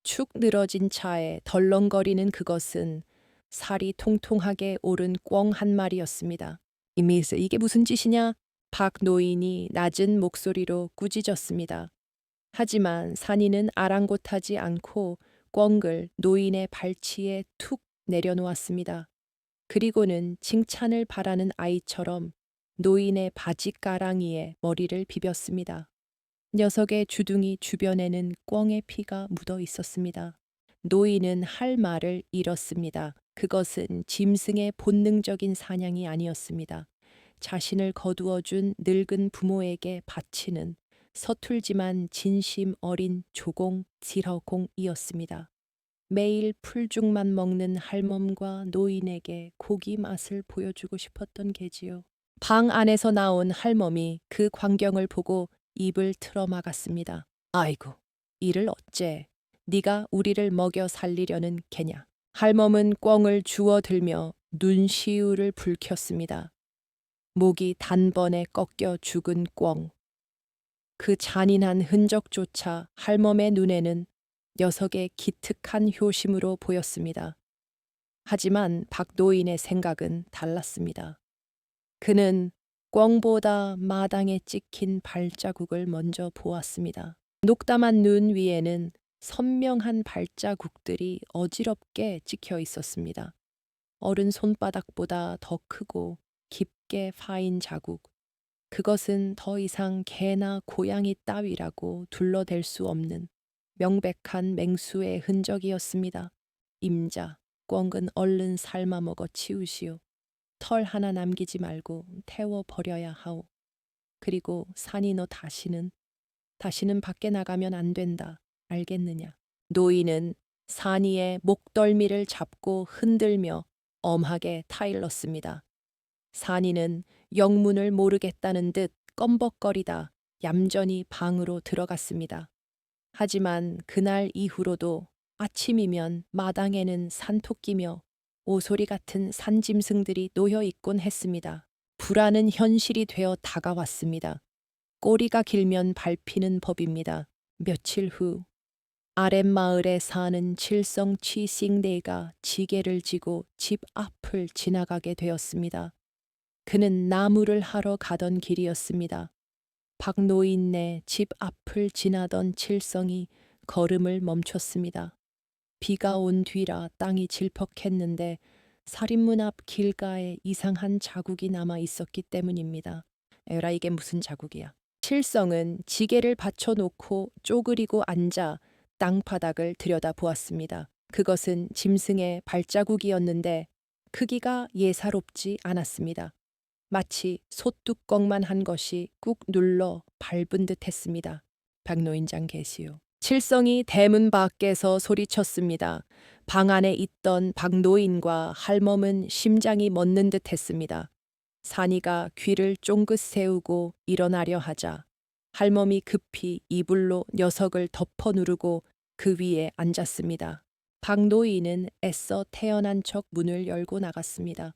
축 늘어진 차에 덜렁거리는 그것은 살이 통통하게 오른 꿩 한 마리였습니다. 이미스 이게 무슨 짓이냐? 박 노인이 낮은 목소리로 꾸짖었습니다. 하지만 산이는 아랑곳하지 않고 꿩을 노인의 발치에 툭 내려놓았습니다. 그리고는 칭찬을 바라는 아이처럼 노인의 바지가랑이에 머리를 비볐습니다. 녀석의 주둥이 주변에는 꿩의 피가 묻어 있었습니다. 노인은 할 말을 잃었습니다. 그것은 짐승의 본능적인 사냥이 아니었습니다. 자신을 거두어준 늙은 부모에게 바치는 서툴지만 진심 어린 조공 지러공이었습니다. 매일 풀죽만 먹는 할멈과 노인에게 고기 맛을 보여주고 싶었던 게지요. 방 안에서 나온 할멈이 그 광경을 보고 입을 틀어 막았습니다. 아이고, 이를 어째 네가 우리를 먹여 살리려는 개냐. 할멈은 꿩을 주워들며 눈시울을 붉혔습니다. 목이 단번에 꺾여 죽은 꿩. 그 잔인한 흔적조차 할멈의 눈에는 녀석의 기특한 효심으로 보였습니다. 하지만 박노인의 생각은 달랐습니다. 그는 꿩보다 마당에 찍힌 발자국을 먼저 보았습니다. 녹담한 눈 위에는 선명한 발자국들이 어지럽게 찍혀 있었습니다. 어른 손바닥보다 더 크고 깊게 파인 자국. 그것은 더 이상 개나 고양이 따위라고 둘러댈 수 없는 명백한 맹수의 흔적이었습니다. 임자, 꿩은 얼른 삶아 먹어 치우시오. 털 하나 남기지 말고 태워 버려야 하오. 그리고 산이 너 다시는 밖에 나가면 안 된다. 알겠느냐? 노인은 산이의 목덜미를 잡고 흔들며 엄하게 타일렀습니다. 산이는 영문을 모르겠다는 듯 껌벅거리다 얌전히 방으로 들어갔습니다. 하지만 그날 이후로도 아침이면 마당에는 산토끼며 오소리 같은 산짐승들이 놓여 있곤 했습니다. 불안은 현실이 되어 다가왔습니다. 꼬리가 길면 밟히는 법입니다. 며칠 후 아랫마을에 사는 칠성 취싱네가 지게를 지고 집 앞을 지나가게 되었습니다. 그는 나무를 하러 가던 길이었습니다. 박노인네 집 앞을 지나던 칠성이 걸음을 멈췄습니다. 비가 온 뒤라 땅이 질퍽했는데 살인문 앞 길가에 이상한 자국이 남아 있었기 때문입니다. 에라 이게 무슨 자국이야. 칠성은 지게를 받쳐놓고 쪼그리고 앉아 땅바닥을 들여다보았습니다. 그것은 짐승의 발자국이었는데 크기가 예사롭지 않았습니다. 마치 솥뚜껑만 한 것이 꾹 눌러 밟은 듯 했습니다. 박노인장 계시오. 칠성이 대문 밖에서 소리쳤습니다. 방 안에 있던 박노인과 할멈은 심장이 멎는 듯 했습니다. 산이가 귀를 쫑긋 세우고 일어나려 하자 할멈이 급히 이불로 녀석을 덮어 누르고 그 위에 앉았습니다. 박노인은 애써 태어난 척 문을 열고 나갔습니다.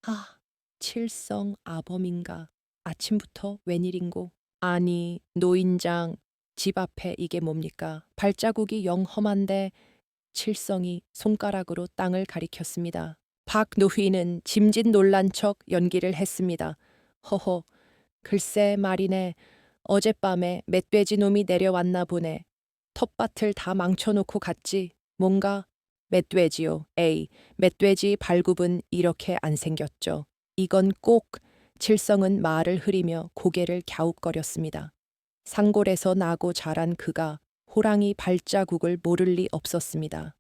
아, 칠성 아범인가. 아침부터 웬일인고. 아니, 노인장, 집 앞에 이게 뭡니까? 발자국이 영 험한데. 칠성이 손가락으로 땅을 가리켰습니다. 박노희는 짐짓 놀란 척 연기를 했습니다. 허허, 글쎄 말이네. 어젯밤에 멧돼지 놈이 내려왔나 보네. 텃밭을 다 망쳐놓고 갔지. 뭔가 멧돼지요. 에이, 멧돼지 발굽은 이렇게 안 생겼죠. 이건 꼭. 칠성은 말을 흐리며 고개를 갸웃거렸습니다. 산골에서 나고 자란 그가 호랑이 발자국을 모를 리 없었습니다.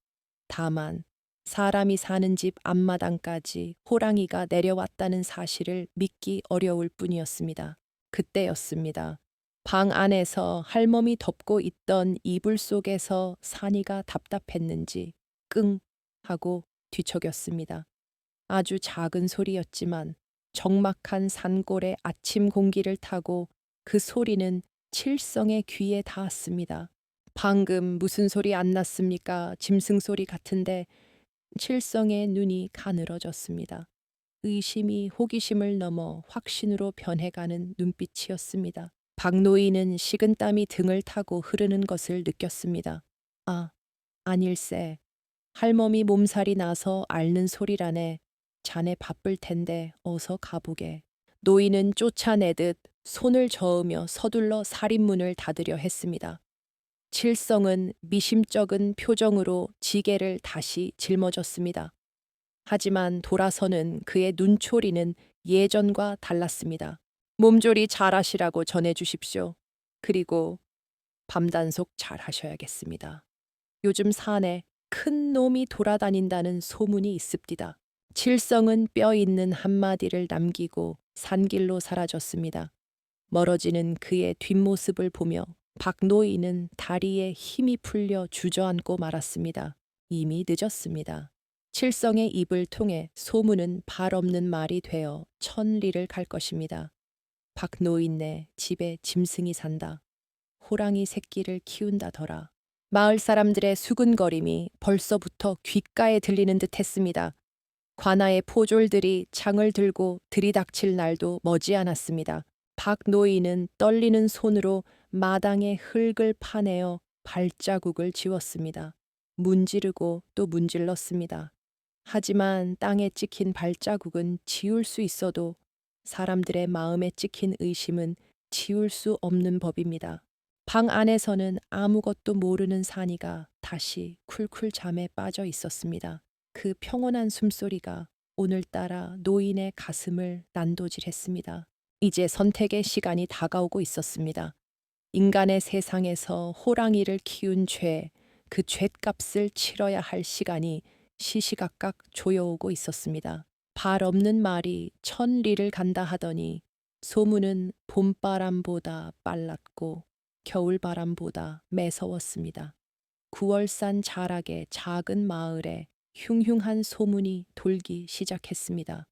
다만 사람이 사는 집 앞마당까지 호랑이가 내려왔다는 사실을 믿기 어려울 뿐이었습니다. 그때였습니다. 방 안에서 할멈이 덮고 있던 이불 속에서 산이가 답답했는지 끙 하고 뒤척였습니다. 아주 작은 소리였지만 적막한 산골의 아침 공기를 타고 그 소리는 칠성의 귀에 닿았습니다. 방금 무슨 소리 안 났습니까? 짐승 소리 같은데. 칠성의 눈이 가늘어졌습니다. 의심이 호기심을 넘어 확신으로 변해가는 눈빛이었습니다. 박노인은 식은땀이 등을 타고 흐르는 것을 느꼈습니다. 아, 아닐세. 할멈이 몸살이 나서 앓는 소리라네. 자네 바쁠 텐데 어서 가보게. 노인은 쫓아내듯 손을 저으며 서둘러 살인문을 닫으려 했습니다. 칠성은 미심쩍은 표정으로 지게를 다시 짊어졌습니다. 하지만 돌아서는 그의 눈초리는 예전과 달랐습니다. 몸조리 잘하시라고 전해주십시오. 그리고 밤단속 잘하셔야겠습니다. 요즘 산에 큰 놈이 돌아다닌다는 소문이 있습디다. 칠성은 뼈 있는 한마디를 남기고 산길로 사라졌습니다. 멀어지는 그의 뒷모습을 보며 박노인은 다리에 힘이 풀려 주저앉고 말았습니다. 이미 늦었습니다. 칠성의 입을 통해 소문은 발 없는 말이 되어 천리를 갈 것입니다. 박노인네 집에 짐승이 산다. 호랑이 새끼를 키운다더라. 마을 사람들의 수군거림이 벌써부터 귓가에 들리는 듯 했습니다. 관아의 포졸들이 창을 들고 들이닥칠 날도 머지않았습니다. 박노인은 떨리는 손으로 마당에 흙을 파내어 발자국을 지웠습니다. 문지르고 또 문질렀습니다. 하지만 땅에 찍힌 발자국은 지울 수 있어도 사람들의 마음에 찍힌 의심은 지울 수 없는 법입니다. 방 안에서는 아무것도 모르는 산이가 다시 쿨쿨 잠에 빠져 있었습니다. 그 평온한 숨소리가 오늘따라 노인의 가슴을 난도질했습니다. 이제 선택의 시간이 다가오고 있었습니다. 인간의 세상에서 호랑이를 키운 죄, 그 죗값을 치러야 할 시간이 시시각각 조여오고 있었습니다. 발 없는 말이 천리를 간다 하더니 소문은 봄바람보다 빨랐고 겨울바람보다 매서웠습니다. 9월산 자락의 작은 마을에 흉흉한 소문이 돌기 시작했습니다.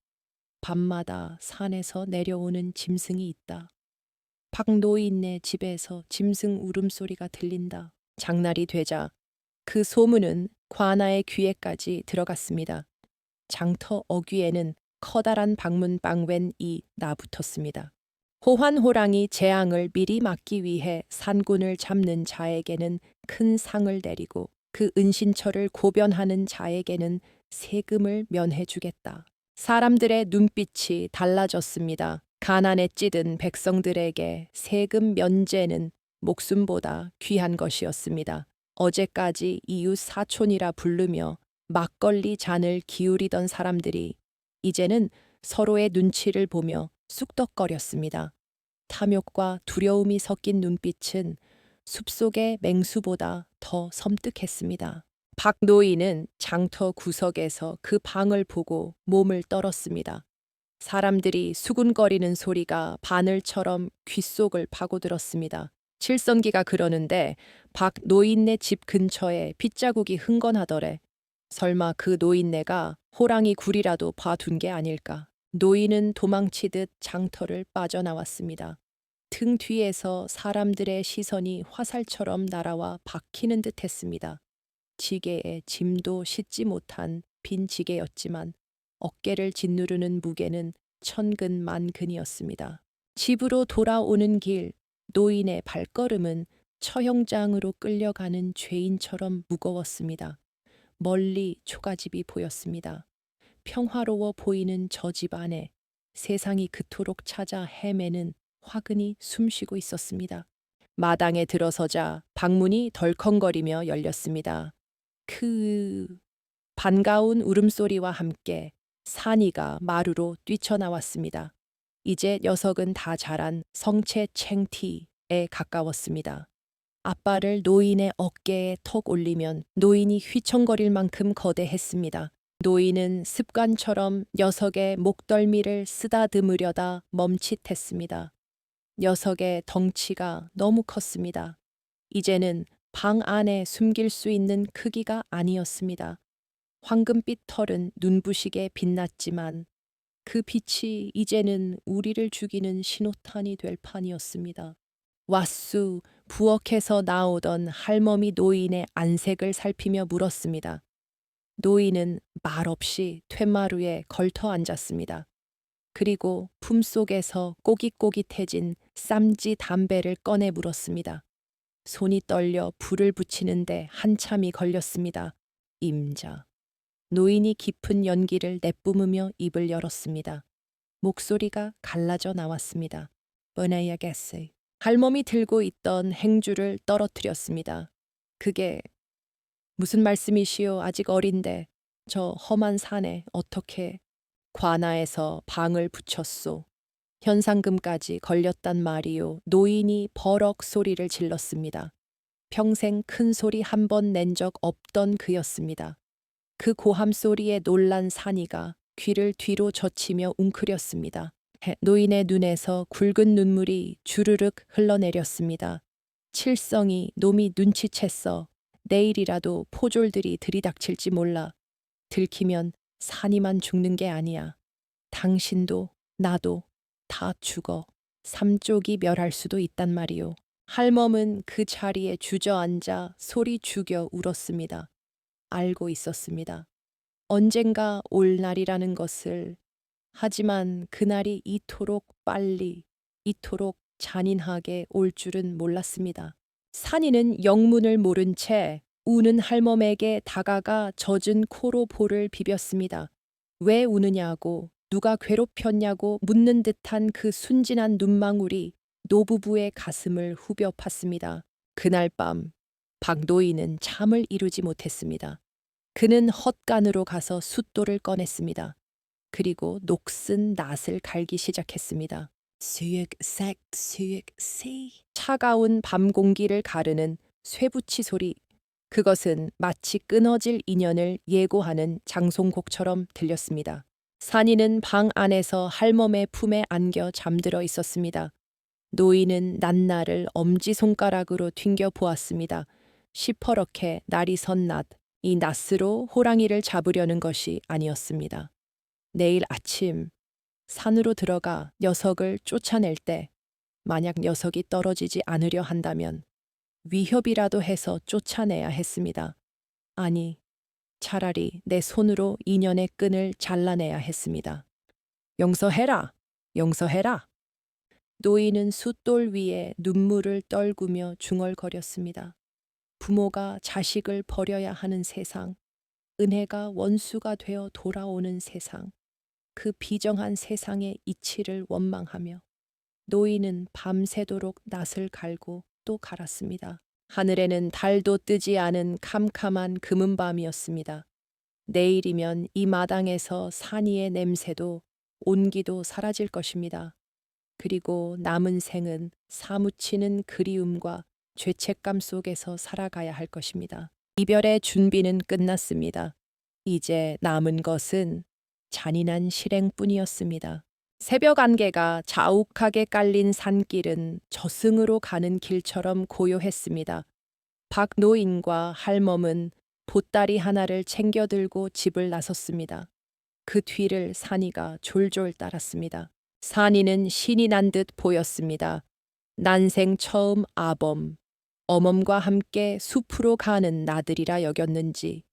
밤마다 산에서 내려오는 짐승이 있다. 박노인네 집에서 짐승 울음소리가 들린다. 장날이 되자 그 소문은 관아의 귀에까지 들어갔습니다. 장터 어귀에는 커다란 방문방 웬이 나붙었습니다. 호환호랑이 재앙을 미리 막기 위해 산군을 잡는 자에게는 큰 상을 내리고 그 은신처를 고변하는 자에게는 세금을 면해주겠다. 사람들의 눈빛이 달라졌습니다. 가난에 찌든 백성들에게 세금 면제는 목숨보다 귀한 것이었습니다. 어제까지 이웃 사촌이라 부르며 막걸리 잔을 기울이던 사람들이 이제는 서로의 눈치를 보며 쑥덕거렸습니다. 탐욕과 두려움이 섞인 눈빛은 숲속의 맹수보다 더 섬뜩했습니다. 박노인은 장터 구석에서 그 방을 보고 몸을 떨었습니다. 사람들이 수군거리는 소리가 바늘처럼 귓속을 파고들었습니다. 칠성기가 그러는데 박노인네 집 근처에 핏자국이 흥건하더래. 설마 그 노인네가 호랑이 굴이라도 봐둔 게 아닐까. 노인은 도망치듯 장터를 빠져나왔습니다. 등 뒤에서 사람들의 시선이 화살처럼 날아와 박히는 듯 했습니다. 지게에 짐도 싣지 못한 빈 지게였지만 어깨를 짓누르는 무게는 천근만근이었습니다. 집으로 돌아오는 길, 노인의 발걸음은 처형장으로 끌려가는 죄인처럼 무거웠습니다. 멀리 초가집이 보였습니다. 평화로워 보이는 저 집 안에 세상이 그토록 찾아 헤매는 화근이 숨쉬고 있었습니다. 마당에 들어서자 방문이 덜컹거리며 열렸습니다. 그 반가운 울음소리와 함께 산이가 마루로 뛰쳐나왔습니다. 이제 녀석은 다 자란 성체 챙티에 가까웠습니다. 앞발을 노인의 어깨에 턱 올리면 노인이 휘청거릴 만큼 거대했습니다. 노인은 습관처럼 녀석의 목덜미를 쓰다듬으려다 멈칫했습니다. 녀석의 덩치가 너무 컸습니다. 이제는 방 안에 숨길 수 있는 크기가 아니었습니다. 황금빛 털은 눈부시게 빛났지만 그 빛이 이제는 우리를 죽이는 신호탄이 될 판이었습니다. 왓수 부엌에서 나오던 할멈이 노인의 안색을 살피며 물었습니다. 노인은 말없이 퇴마루에 걸터 앉았습니다. 그리고 품속에서 꼬깃꼬깃해진 쌈지 담배를 꺼내 물었습니다. 손이 떨려 불을 붙이는데 한참이 걸렸습니다. 임자. 노인이 깊은 연기를 내뿜으며 입을 열었습니다. 목소리가 갈라져 나왔습니다. 버나야게스. 할멈이 들고 있던 행주를 떨어뜨렸습니다. 그게 무슨 말씀이시오? 아직 어린데 저 험한 산에 어떻게 관아에서 방을 붙였소. 현상금까지 걸렸단 말이요. 노인이 버럭 소리를 질렀습니다. 평생 큰 소리 한 번 낸 적 없던 그였습니다. 그 고함 소리에 놀란 산이가 귀를 뒤로 젖히며 웅크렸습니다. 노인의 눈에서 굵은 눈물이 주르륵 흘러내렸습니다. 칠성이 놈이 눈치챘어. 내일이라도 포졸들이 들이닥칠지 몰라. 들키면 산이만 죽는 게 아니야. 당신도 나도 다 죽어. 삼쪽이 멸할 수도 있단 말이오. 할멈은 그 자리에 주저앉아 소리 죽여 울었습니다. 알고 있었습니다. 언젠가 올 날이라는 것을. 하지만 그날이 이토록 빨리, 이토록 잔인하게 올 줄은 몰랐습니다. 산이는 영문을 모른 채 우는 할멈에게 다가가 젖은 코로 볼을 비볐습니다. 왜 우느냐고, 누가 괴롭혔냐고 묻는 듯한 그 순진한 눈망울이 노부부의 가슴을 후벼 팠습니다. 그날 밤 박노인은 잠을 이루지 못했습니다. 그는 헛간으로 가서 숫돌을 꺼냈습니다. 그리고 녹슨 낫을 갈기 시작했습니다. 수익색 수익시. 차가운 밤 공기를 가르는 쇠붙이 소리. 그것은 마치 끊어질 인연을 예고하는 장송곡처럼 들렸습니다. 산이는 방 안에서 할멈의 품에 안겨 잠들어 있었습니다. 노인은 낱날을 엄지손가락으로 튕겨 보았습니다. 시퍼렇게 날이 선 낮, 이 낫으로 호랑이를 잡으려는 것이 아니었습니다. 내일 아침 산으로 들어가 녀석을 쫓아낼 때 만약 녀석이 떨어지지 않으려 한다면 위협이라도 해서 쫓아내야 했습니다. 아니, 차라리 내 손으로 인연의 끈을 잘라내야 했습니다. 용서해라! 용서해라! 노인은 숫돌 위에 눈물을 떨구며 중얼거렸습니다. 부모가 자식을 버려야 하는 세상, 은혜가 원수가 되어 돌아오는 세상, 그 비정한 세상의 이치를 원망하며 노인은 밤새도록 낫을 갈고 또 갈았습니다. 하늘에는 달도 뜨지 않은 캄캄한 금은밤이었습니다. 내일이면 이 마당에서 산이의 냄새도 온기도 사라질 것입니다. 그리고 남은 생은 사무치는 그리움과 죄책감 속에서 살아가야 할 것입니다. 이별의 준비는 끝났습니다. 이제 남은 것은 잔인한 실행뿐이었습니다. 새벽 안개가 자욱하게 깔린 산길은 저승으로 가는 길처럼 고요했습니다. 박노인과 할멈은 보따리 하나를 챙겨 들고 집을 나섰습니다. 그 뒤를 산이가 졸졸 따랐습니다. 산이는 신이 난 듯 보였습니다. 난생 처음 아범, 어멈과 함께 숲으로 가는 나들이라 여겼는지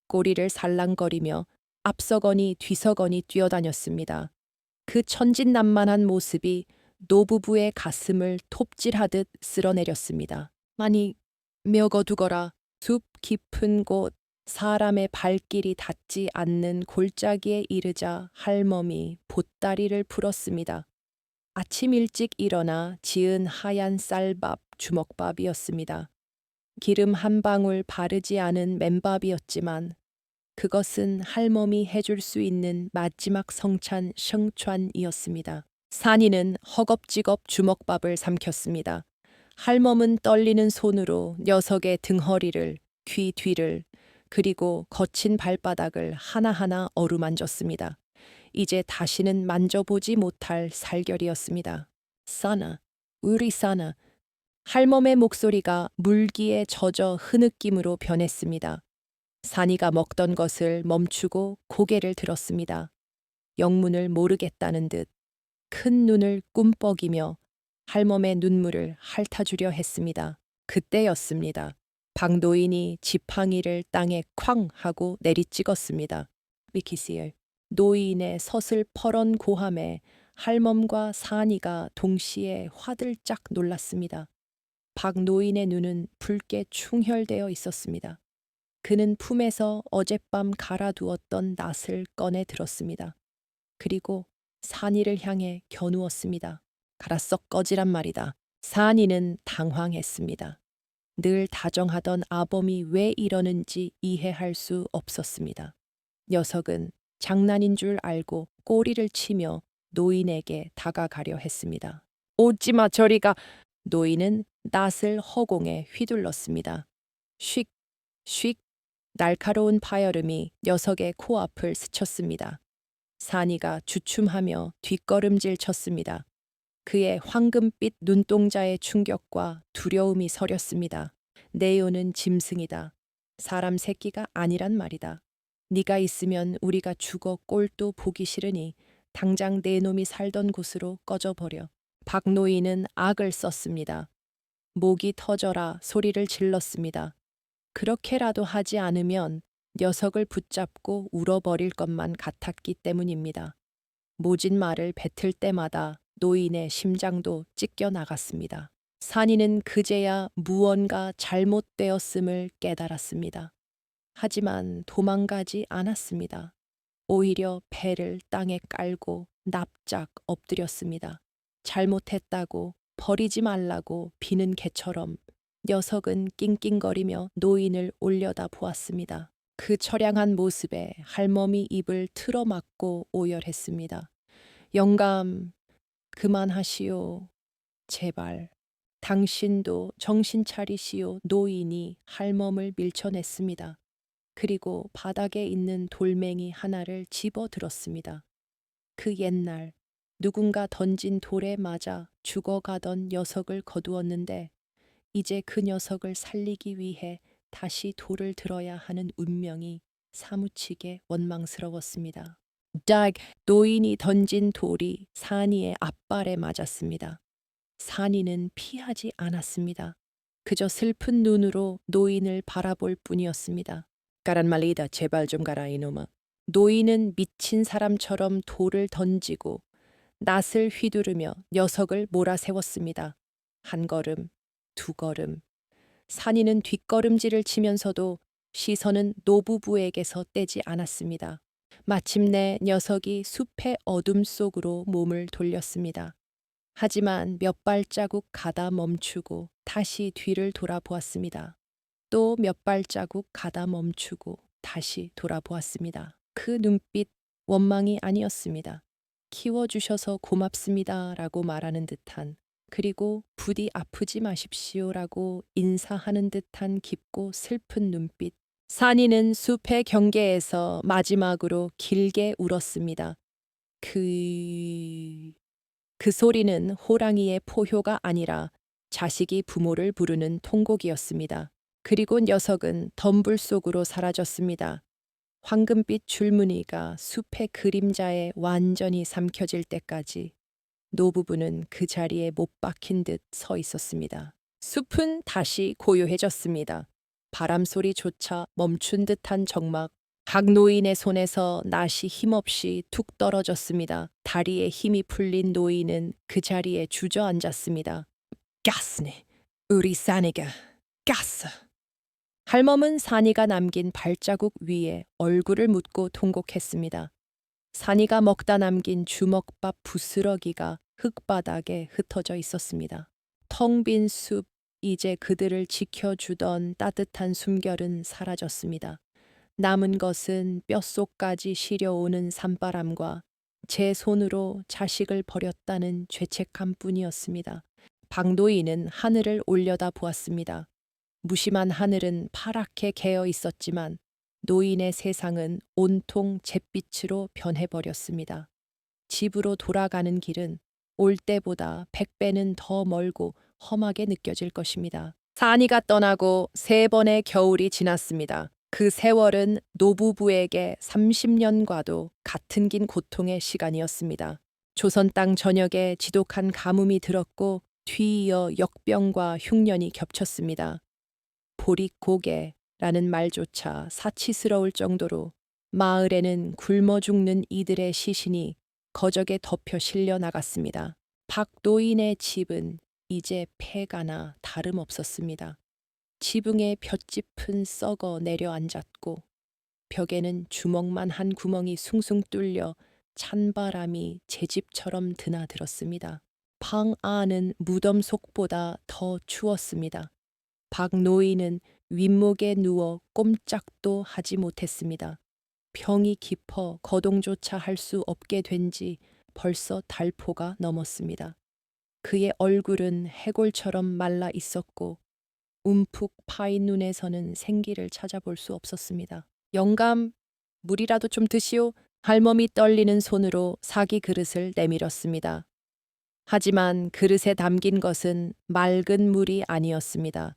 꼬리를 살랑거리며 앞서거니 뒤서거니 뛰어다녔습니다. 그 천진난만한 모습이 노부부의 가슴을 톱질하듯 쓸어내렸습니다. 아니, 며거두거라. 숲 깊은 곳, 사람의 발길이 닿지 않는 골짜기에 이르자 할멈이 보따리를 풀었습니다. 아침 일찍 일어나 지은 하얀 쌀밥, 주먹밥이었습니다. 기름 한 방울 바르지 않은 맨밥이었지만 그것은 할멈이 해줄 수 있는 마지막 성찬 성찬이었습니다. 산이는 허겁지겁 주먹밥을 삼켰습니다. 할멈은 떨리는 손으로 녀석의 등허리를, 귀 뒤를, 그리고 거친 발바닥을 하나하나 어루만졌습니다. 이제 다시는 만져보지 못할 살결이었습니다. 사나, 우리 사나. 할멈의 목소리가 물기에 젖어 흐느낌으로 변했습니다. 산이가 먹던 것을 멈추고 고개를 들었습니다. 영문을 모르겠다는 듯 큰 눈을 꿈뻑이며 할멈의 눈물을 핥아주려 했습니다. 그때였습니다. 박노인이 지팡이를 땅에 쾅 하고 내리찍었습니다. 미키시엘. 노인의 서슬퍼런 고함에 할멈과 산이가 동시에 화들짝 놀랐습니다. 박노인의 눈은 붉게 충혈되어 있었습니다. 그는 품에서 어젯밤 갈아두었던 낫을 꺼내 들었습니다. 그리고 산이를 향해 겨누었습니다. 가라썩 꺼지란 말이다. 산이는 당황했습니다. 늘 다정하던 아범이 왜 이러는지 이해할 수 없었습니다. 녀석은 장난인 줄 알고 꼬리를 치며 노인에게 다가가려 했습니다. 오지마 저리가. 노인은 낫을 허공에 휘둘렀습니다. 쉭, 쉭. 날카로운 파열음이 녀석의 코앞을 스쳤습니다. 산이가 주춤하며 뒷걸음질 쳤습니다. 그의 황금빛 눈동자의 충격과 두려움이 서렸습니다. 네오는 짐승이다. 사람 새끼가 아니란 말이다. 네가 있으면 우리가 죽어 꼴도 보기 싫으니 당장 내 놈이 살던 곳으로 꺼져버려. 박노인은 악을 썼습니다. 목이 터져라 소리를 질렀습니다. 그렇게라도 하지 않으면 녀석을 붙잡고 울어버릴 것만 같았기 때문입니다. 모진 말을 뱉을 때마다 노인의 심장도 찢겨 나갔습니다. 산이는 그제야 무언가 잘못되었음을 깨달았습니다. 하지만 도망가지 않았습니다. 오히려 배를 땅에 깔고 납작 엎드렸습니다. 잘못했다고 버리지 말라고 비는 개처럼 녀석은 낑낑거리며 노인을 올려다 보았습니다. 그 처량한 모습에 할멈이 입을 틀어막고 오열했습니다. 영감, 그만하시오. 제발. 당신도 정신 차리시오. 노인이 할멈을 밀쳐냈습니다. 그리고 바닥에 있는 돌멩이 하나를 집어들었습니다. 그 옛날 누군가 던진 돌에 맞아 죽어가던 녀석을 거두었는데 이제 그 녀석을 살리기 위해 다시 돌을 들어야 하는 운명이 사무치게 원망스러웠습니다. 딱 노인이 던진 돌이 산이의 앞발에 맞았습니다. 산이는 피하지 않았습니다. 그저 슬픈 눈으로 노인을 바라볼 뿐이었습니다. 가란 말이다. 제발 좀 가라 이놈아. 노인은 미친 사람처럼 돌을 던지고 낫을 휘두르며 녀석을 몰아세웠습니다. 한 걸음, 두 걸음. 산이는 뒷걸음질을 치면서도 시선은 노부부에게서 떼지 않았습니다. 마침내 녀석이 숲의 어둠 속으로 몸을 돌렸습니다. 하지만 몇 발자국 가다 멈추고 다시 뒤를 돌아보았습니다. 또 몇 발자국 가다 멈추고 다시 돌아보았습니다. 그 눈빛 원망이 아니었습니다. 키워주셔서 고맙습니다라고 말하는 듯한, 그리고 부디 아프지 마십시오라고 인사하는 듯한 깊고 슬픈 눈빛. 산이는 숲의 경계에서 마지막으로 길게 울었습니다. 그 소리는 호랑이의 포효가 아니라 자식이 부모를 부르는 통곡이었습니다. 그리고 녀석은 덤불 속으로 사라졌습니다. 황금빛 줄무늬가 숲의 그림자에 완전히 삼켜질 때까지 노부부는 그 자리에 못 박힌 듯 서 있었습니다. 숲은 다시 고요해졌습니다. 바람소리조차 멈춘 듯한 적막. 박노인의 손에서 낫이 힘없이 툭 떨어졌습니다. 다리에 힘이 풀린 노인은 그 자리에 주저앉았습니다. 가스네, 우리 사내가 가스. 할멈은 산이가 남긴 발자국 위에 얼굴을 묻고 통곡했습니다. 산이가 먹다 남긴 주먹밥 부스러기가 흙바닥에 흩어져 있었습니다. 텅 빈 숲, 이제 그들을 지켜주던 따뜻한 숨결은 사라졌습니다. 남은 것은 뼛속까지 시려오는 산바람과 제 손으로 자식을 버렸다는 죄책감 뿐이었습니다. 박노인은 하늘을 올려다 보았습니다. 무심한 하늘은 파랗게 개어 있었지만 노인의 세상은 온통 잿빛으로 변해버렸습니다. 집으로 돌아가는 길은 올 때보다 100배는 더 멀고 험하게 느껴질 것입니다. 산이가 떠나고 3번의 겨울이 지났습니다. 그 세월은 노부부에게 30년과도 같은 긴 고통의 시간이었습니다. 조선 땅 전역에 지독한 가뭄이 들었고 뒤이어 역병과 흉년이 겹쳤습니다. 보릿고개라는 말조차 사치스러울 정도로 마을에는 굶어 죽는 이들의 시신이 거적에 덮여 실려 나갔습니다. 박노인의 집은 이제 폐가나 다름없었습니다. 지붕에 볏짚은 썩어 내려앉았고 벽에는 주먹만 한 구멍이 숭숭 뚫려 찬바람이 제 집처럼 드나들었습니다. 방 안은 무덤 속보다 더 추웠습니다. 박노인은 윗목에 누워 꼼짝도 하지 못했습니다. 병이 깊어 거동조차 할 수 없게 된 지 벌써 달포가 넘었습니다. 그의 얼굴은 해골처럼 말라 있었고 움푹 파인 눈에서는 생기를 찾아볼 수 없었습니다. 영감, 물이라도 좀 드시오. 할멈이 떨리는 손으로 사기 그릇을 내밀었습니다. 하지만 그릇에 담긴 것은 맑은 물이 아니었습니다.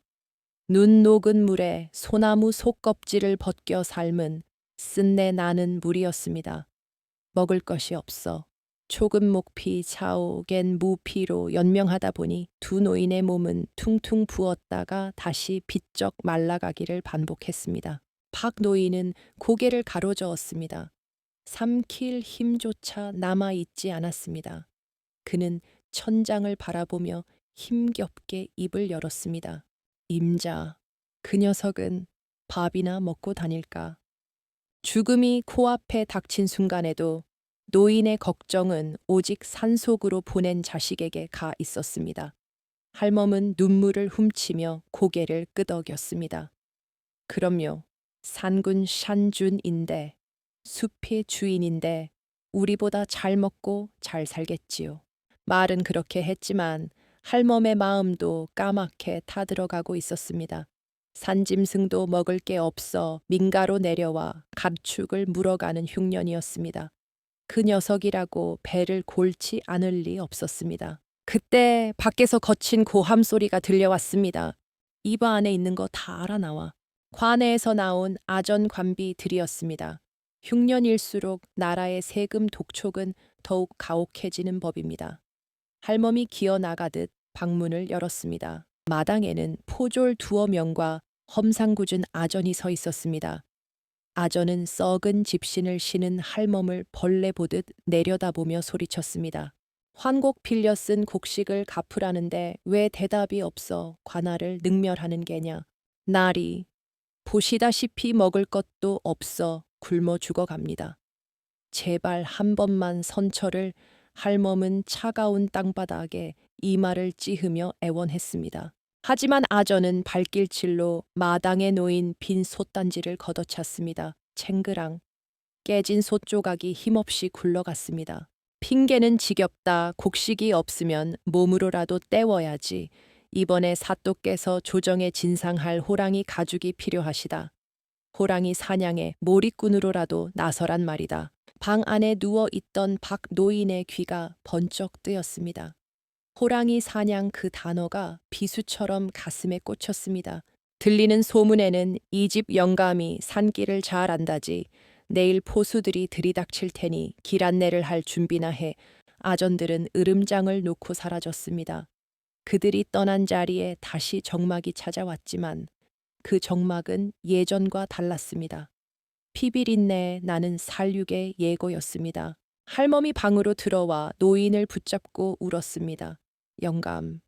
눈 녹은 물에 소나무 속껍질을 벗겨 삶은 쓴내 나는 물이었습니다. 먹을 것이 없어 초금 목피 차오겐 무피로 연명하다 보니 두 노인의 몸은 퉁퉁 부었다가 다시 비쩍 말라가기를 반복했습니다. 박 노인은 고개를 가로저었습니다. 삼킬 힘조차 남아있지 않았습니다. 그는 천장을 바라보며 힘겹게 입을 열었습니다. 임자, 그 녀석은 밥이나 먹고 다닐까. 죽음이 코앞에 닥친 순간에도 노인의 걱정은 오직 산속으로 보낸 자식에게 가 있었습니다. 할멈은 눈물을 훔치며 고개를 끄덕였습니다. 그럼요, 산군 샨준인데, 숲의 주인인데 우리보다 잘 먹고 잘 살겠지요. 말은 그렇게 했지만 할멈의 마음도 까맣게 타들어가고 있었습니다. 산짐승도 먹을 게 없어 민가로 내려와 가축을 물어가는 흉년이었습니다. 그 녀석이라고 배를 골치 않을 리 없었습니다. 그때 밖에서 거친 고함 소리가 들려왔습니다. 입 안에 있는 거 다 알아 나와. 관내에서 나온 아전 관비들이었습니다. 흉년일수록 나라의 세금 독촉은 더욱 가혹해지는 법입니다. 할멈이 기어 나가듯 방문을 열었습니다. 마당에는 포졸 2명과 험상궂은 아전이 서 있었습니다. 아전은 썩은 집신을 신은 할멈을 벌레 보듯 내려다보며 소리쳤습니다. 환곡 빌려 쓴 곡식을 갚으라는데 왜 대답이 없어 관할을 능멸하는 게냐. 날이 보시다시피 먹을 것도 없어 굶어 죽어갑니다. 제발 한 번만 선처를. 할멈은 차가운 땅바닥에 이마를 찌으며 애원했습니다. 하지만 아전은 발길질로 마당에 놓인 빈 솥단지를 걷어찼습니다. 챙그랑 깨진 솥 조각이 힘없이 굴러갔습니다. 핑계는 지겹다. 곡식이 없으면 몸으로라도 때워야지. 이번에 사또께서 조정에 진상할 호랑이 가죽이 필요하시다. 호랑이 사냥에 몰입꾼으로라도 나서란 말이다. 방 안에 누워있던 박 노인의 귀가 번쩍 뜨였습니다. 호랑이 사냥 그 단어가 비수처럼 가슴에 꽂혔습니다. 들리는 소문에는 이 집 영감이 산길을 잘 안다지. 내일 포수들이 들이닥칠 테니 길 안내를 할 준비나 해. 아전들은 으름장을 놓고 사라졌습니다. 그들이 떠난 자리에 다시 적막이 찾아왔지만 그 적막은 예전과 달랐습니다. 피비린내에 나는 살육의 예고였습니다. 할멈이 방으로 들어와 노인을 붙잡고 울었습니다. 영감,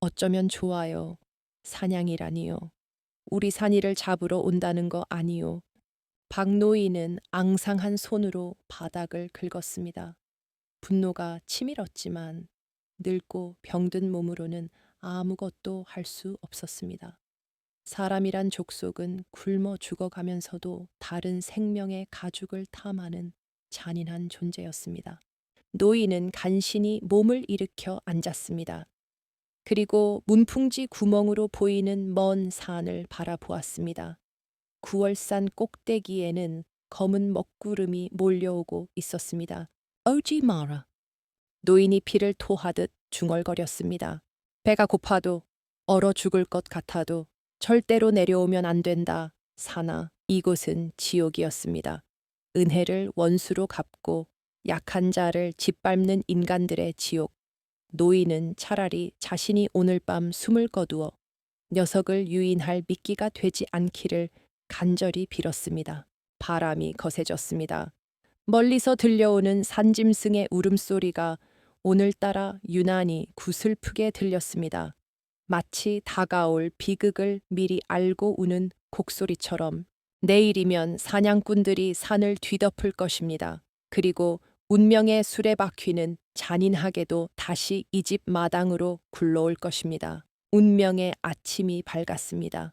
어쩌면 좋아요. 사냥이라니요. 우리 산이를 잡으러 온다는 거 아니요. 박노인은 앙상한 손으로 바닥을 긁었습니다. 분노가 치밀었지만 늙고 병든 몸으로는 아무것도 할 수 없었습니다. 사람이란 족속은 굶어 죽어가면서도 다른 생명의 가죽을 탐하는 잔인한 존재였습니다. 노인은 간신히 몸을 일으켜 앉았습니다. 그리고 문풍지 구멍으로 보이는 먼 산을 바라보았습니다. 9월산 꼭대기에는 검은 먹구름이 몰려오고 있었습니다. 오지 마라. 노인이 피를 토하듯 중얼거렸습니다. 배가 고파도 얼어 죽을 것 같아도 절대로 내려오면 안 된다. 사나 이곳은 지옥이었습니다. 은혜를 원수로 갚고 약한 자를 짓밟는 인간들의 지옥. 노인은 차라리 자신이 오늘 밤 숨을 거두어 녀석을 유인할 미끼가 되지 않기를 간절히 빌었습니다. 바람이 거세졌습니다. 멀리서 들려오는 산짐승의 울음소리가 오늘따라 유난히 구슬프게 들렸습니다. 마치 다가올 비극을 미리 알고 우는 곡소리처럼 내일이면 사냥꾼들이 산을 뒤덮을 것입니다. 그리고 운명의 수레바퀴는 잔인하게도 다시 이 집 마당으로 굴러올 것입니다. 운명의 아침이 밝았습니다.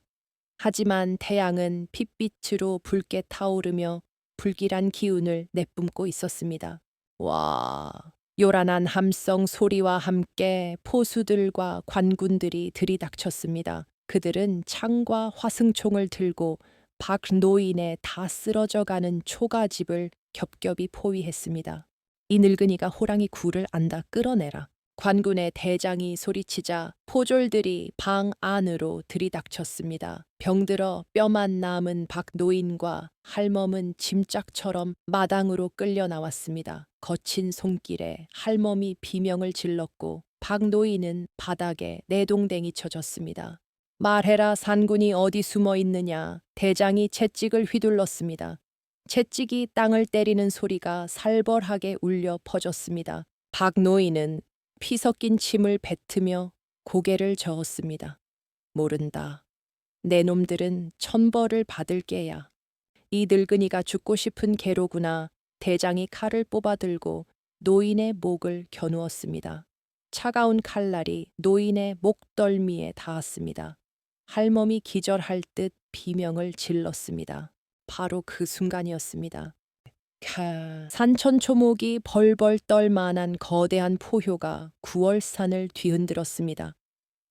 하지만 태양은 핏빛으로 붉게 타오르며 불길한 기운을 내뿜고 있었습니다. 와, 요란한 함성 소리와 함께 포수들과 관군들이 들이닥쳤습니다. 그들은 창과 화승총을 들고 박노인의 다 쓰러져가는 초가집을 겹겹이 포위했습니다. 이 늙은이가 호랑이 굴을 안다 끌어내라. 관군의 대장이 소리치자 포졸들이 방 안으로 들이닥쳤습니다. 병들어 뼈만 남은 박노인과 할멈은 짐짝처럼 마당으로 끌려 나왔습니다. 거친 손길에 할멈이 비명을 질렀고 박노인은 바닥에 내동댕이 쳐졌습니다. 말해라, 산군이 어디 숨어 있느냐. 대장이 채찍을 휘둘렀습니다. 채찍이 땅을 때리는 소리가 살벌하게 울려 퍼졌습니다. 박노인은 피 섞인 침을 뱉으며 고개를 저었습니다. 모른다. 내 놈들은 천벌을 받을 게야. 이 늙은이가 죽고 싶은 개로구나. 대장이 칼을 뽑아들고 노인의 목을 겨누었습니다. 차가운 칼날이 노인의 목덜미에 닿았습니다. 할멈이 기절할 듯 비명을 질렀습니다. 바로 그 순간이었습니다. 산천초목이 벌벌 떨 만한 거대한 포효가 9월산을 뒤흔들었습니다.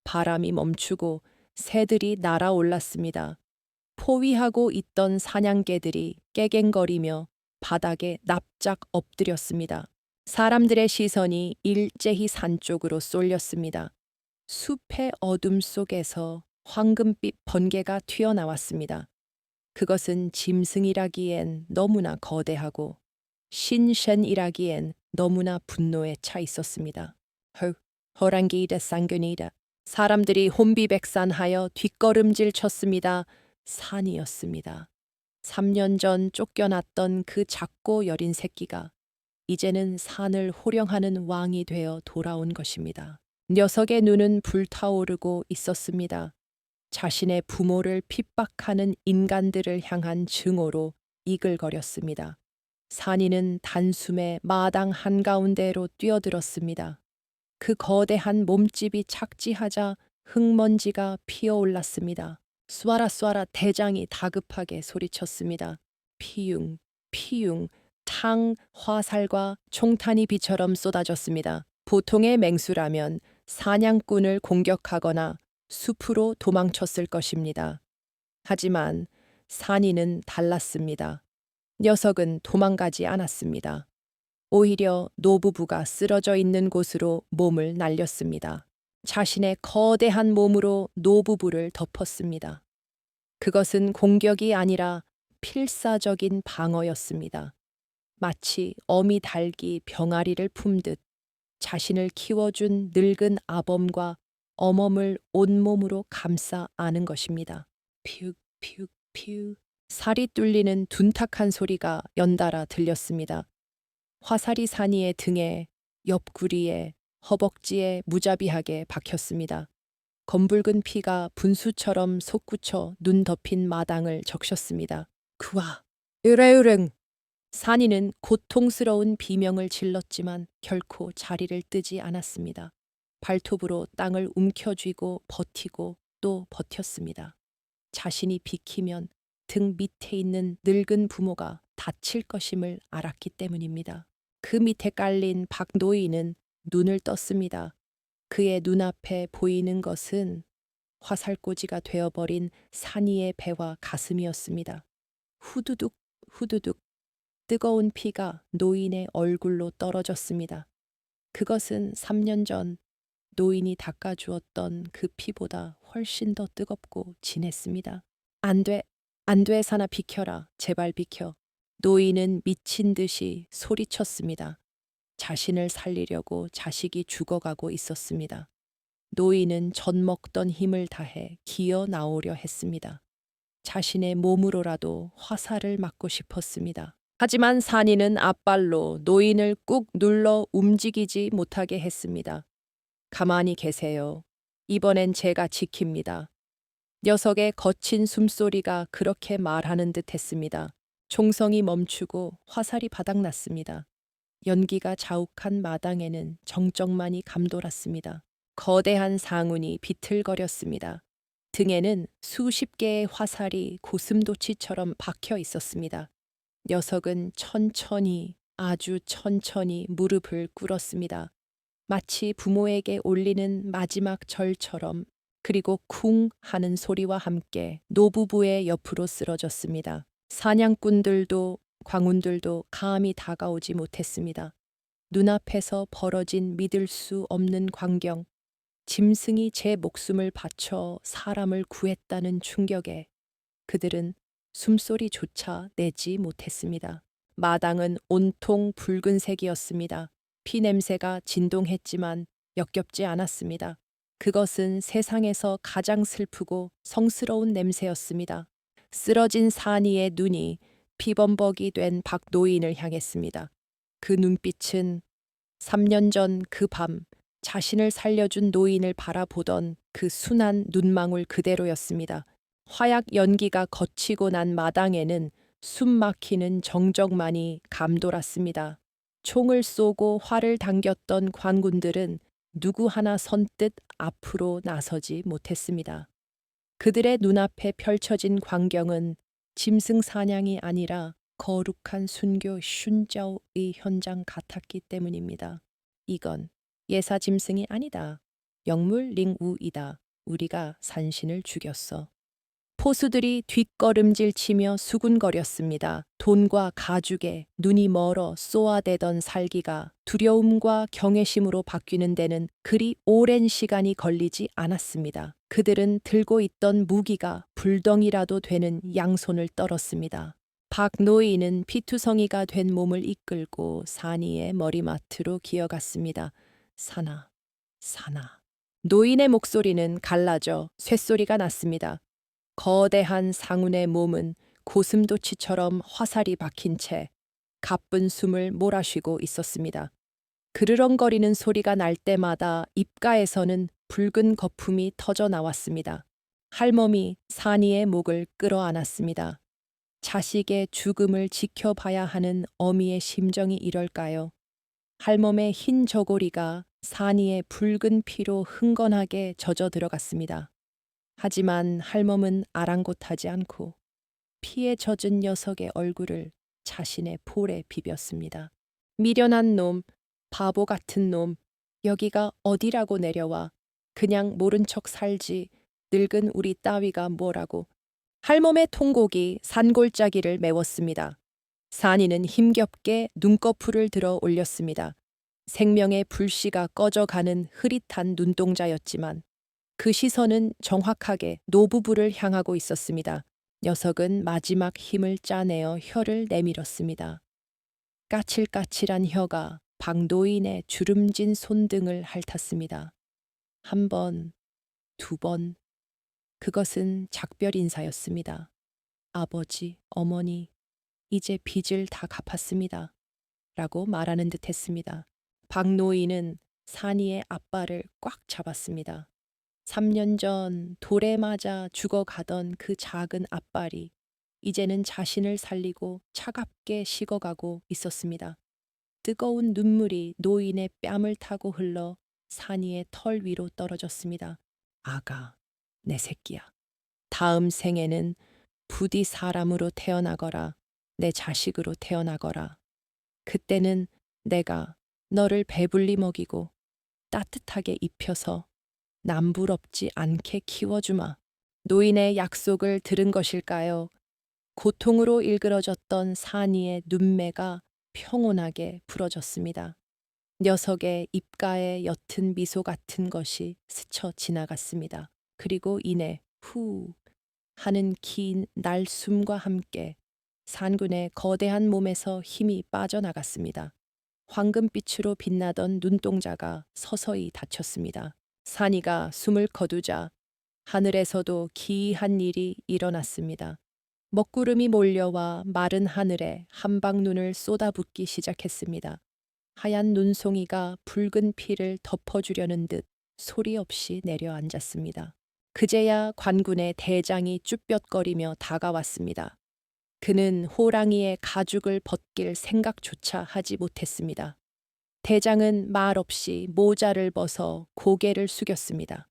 바람이 멈추고 새들이 날아올랐습니다. 포위하고 있던 사냥개들이 깨갱거리며 바닥에 납작 엎드렸습니다. 사람들의 시선이 일제히 산 쪽으로 쏠렸습니다. 숲의 어둠 속에서 황금빛 번개가 튀어나왔습니다. 그것은 짐승이라기엔 너무나 거대하고 신셴이라기엔 너무나 분노에 차 있었습니다. 호랑이다 쌍견이다. 사람들이 혼비백산하여 뒷걸음질 쳤습니다. 산이었습니다. 3년 전 쫓겨났던 그 작고 여린 새끼가 이제는 산을 호령하는 왕이 되어 돌아온 것입니다. 녀석의 눈은 불타오르고 있었습니다. 자신의 부모를 핍박하는 인간들을 향한 증오로 이글거렸습니다. 산이는 단숨에 마당 한가운데로 뛰어들었습니다. 그 거대한 몸집이 착지하자 흙먼지가 피어올랐습니다. 쏴라 대장이 다급하게 소리쳤습니다. 피융, 탕, 화살과 총탄이 비처럼 쏟아졌습니다. 보통의 맹수라면 사냥꾼을 공격하거나 숲으로 도망쳤을 것입니다. 하지만 산이는 달랐습니다. 녀석은 도망가지 않았습니다. 오히려 노부부가 쓰러져 있는 곳으로 몸을 날렸습니다. 자신의 거대한 몸으로 노부부를 덮었습니다. 그것은 공격이 아니라 필사적인 방어였습니다. 마치 어미 닭이 병아리를 품듯 자신을 키워준 늙은 아범과 어멈을 온몸으로 감싸 안은 것입니다. 퓨, 퓨, 퓨. 살이 뚫리는 둔탁한 소리가 연달아 들렸습니다. 화살이 사니의 등에, 옆구리에, 허벅지에 무자비하게 박혔습니다. 검붉은 피가 분수처럼 솟구쳐 눈 덮인 마당을 적셨습니다. 그와 으레으릉! 산이는 고통스러운 비명을 질렀지만 결코 자리를 뜨지 않았습니다. 발톱으로 땅을 움켜쥐고 버티고 또 버텼습니다. 자신이 비키면 등 밑에 있는 늙은 부모가 다칠 것임을 알았기 때문입니다. 그 밑에 깔린 박노인은 눈을 떴습니다. 그의 눈앞에 보이는 것은 화살꽂이가 되어버린 산이의 배와 가슴이었습니다. 후두둑, 후두둑, 뜨거운 피가 노인의 얼굴로 떨어졌습니다. 그것은 3년 전 노인이 닦아주었던 그 피보다 훨씬 더 뜨겁고 진했습니다. 안 돼, 안 돼, 사나 비켜라, 제발 비켜. 노인은 미친 듯이 소리쳤습니다. 자신을 살리려고 자식이 죽어가고 있었습니다. 노인은 젖먹던 힘을 다해 기어 나오려 했습니다. 자신의 몸으로라도 화살을 맞고 싶었습니다. 하지만 산이는 앞발로 노인을 꾹 눌러 움직이지 못하게 했습니다. 가만히 계세요. 이번엔 제가 지킵니다. 녀석의 거친 숨소리가 그렇게 말하는 듯 했습니다. 총성이 멈추고 화살이 바닥났습니다. 연기가 자욱한 마당에는 정적만이 감돌았습니다. 거대한 상운이 비틀거렸습니다. 등에는 수십 개의 화살이 고슴도치처럼 박혀 있었습니다. 녀석은 천천히, 아주 천천히 무릎을 꿇었습니다. 마치 부모에게 올리는 마지막 절처럼. 그리고 쿵 하는 소리와 함께 노부부의 옆으로 쓰러졌습니다. 사냥꾼들도 광운들도 감히 다가오지 못했습니다. 눈앞에서 벌어진 믿을 수 없는 광경, 짐승이 제 목숨을 바쳐 사람을 구했다는 충격에 그들은 숨소리조차 내지 못했습니다. 마당은 온통 붉은색이었습니다. 피 냄새가 진동했지만 역겹지 않았습니다. 그것은 세상에서 가장 슬프고 성스러운 냄새였습니다. 쓰러진 산이의 눈이 피범벅이 된 박노인을 향했습니다. 그 눈빛은 3년 전 그 밤 자신을 살려준 노인을 바라보던 그 순한 눈망울 그대로였습니다. 화약 연기가 거치고 난 마당에는 숨 막히는 정적만이 감돌았습니다. 총을 쏘고 활을 당겼던 관군들은 누구 하나 선뜻 앞으로 나서지 못했습니다. 그들의 눈앞에 펼쳐진 광경은 짐승 사냥이 아니라 거룩한 순교 슌자오의 현장 같았기 때문입니다. 이건 예사 짐승이 아니다. 영물 링우이다. 우리가 산신을 죽였어. 포수들이 뒷걸음질 치며 수군거렸습니다. 돈과 가죽에 눈이 멀어 쏘아대던 살기가 두려움과 경외심으로 바뀌는 데는 그리 오랜 시간이 걸리지 않았습니다. 그들은 들고 있던 무기가 불덩이라도 되는 양손을 떨었습니다. 박노인은 피투성이가 된 몸을 이끌고 산이의 머리맡으로 기어갔습니다. 사나, 사나. 노인의 목소리는 갈라져 쇳소리가 났습니다. 거대한 상운의 몸은 고슴도치처럼 화살이 박힌 채 가쁜 숨을 몰아쉬고 있었습니다. 그르렁거리는 소리가 날 때마다 입가에서는 붉은 거품이 터져 나왔습니다. 할멈이 산이의 목을 끌어안았습니다. 자식의 죽음을 지켜봐야 하는 어미의 심정이 이럴까요? 할멈의 흰 저고리가 산이의 붉은 피로 흥건하게 젖어 들어갔습니다. 하지만 할멈은 아랑곳하지 않고 피에 젖은 녀석의 얼굴을 자신의 볼에 비볐습니다. 미련한 놈, 바보 같은 놈, 여기가 어디라고 내려와. 그냥 모른 척 살지. 늙은 우리 따위가 뭐라고. 할멈의 통곡이 산골짜기를 메웠습니다. 산이는 힘겹게 눈꺼풀을 들어 올렸습니다. 생명의 불씨가 꺼져가는 흐릿한 눈동자였지만 그 시선은 정확하게 노부부를 향하고 있었습니다. 녀석은 마지막 힘을 짜내어 혀를 내밀었습니다. 까칠까칠한 혀가 박노인의 주름진 손등을 핥았습니다. 한 번, 두 번, 그것은 작별 인사였습니다. 아버지, 어머니, 이제 빚을 다 갚았습니다. 라고 말하는 듯 했습니다. 박노인은 산이의 앞발을 꽉 잡았습니다. 3년 전 돌에 맞아 죽어가던 그 작은 앞발이 이제는 자신을 살리고 차갑게 식어가고 있었습니다. 뜨거운 눈물이 노인의 뺨을 타고 흘러 산이의 털 위로 떨어졌습니다. 아가, 내 새끼야. 다음 생에는 부디 사람으로 태어나거라, 내 자식으로 태어나거라. 그때는 내가 너를 배불리 먹이고 따뜻하게 입혀서 남부럽지 않게 키워주마. 노인의 약속을 들은 것일까요? 고통으로 일그러졌던 산이의 눈매가 평온하게 부러졌습니다. 녀석의 입가에 옅은 미소 같은 것이 스쳐 지나갔습니다. 그리고 이내 후 하는 긴 날숨과 함께 산군의 거대한 몸에서 힘이 빠져나갔습니다. 황금빛으로 빛나던 눈동자가 서서히 닫혔습니다. 산이가 숨을 거두자 하늘에서도 기이한 일이 일어났습니다. 먹구름이 몰려와 마른 하늘에 한방눈을 쏟아붓기 시작했습니다. 하얀 눈송이가 붉은 피를 덮어주려는 듯 소리 없이 내려앉았습니다. 그제야 관군의 대장이 쭈뼛거리며 다가왔습니다. 그는 호랑이의 가죽을 벗길 생각조차 하지 못했습니다. 대장은 말없이 모자를 벗어 고개를 숙였습니다.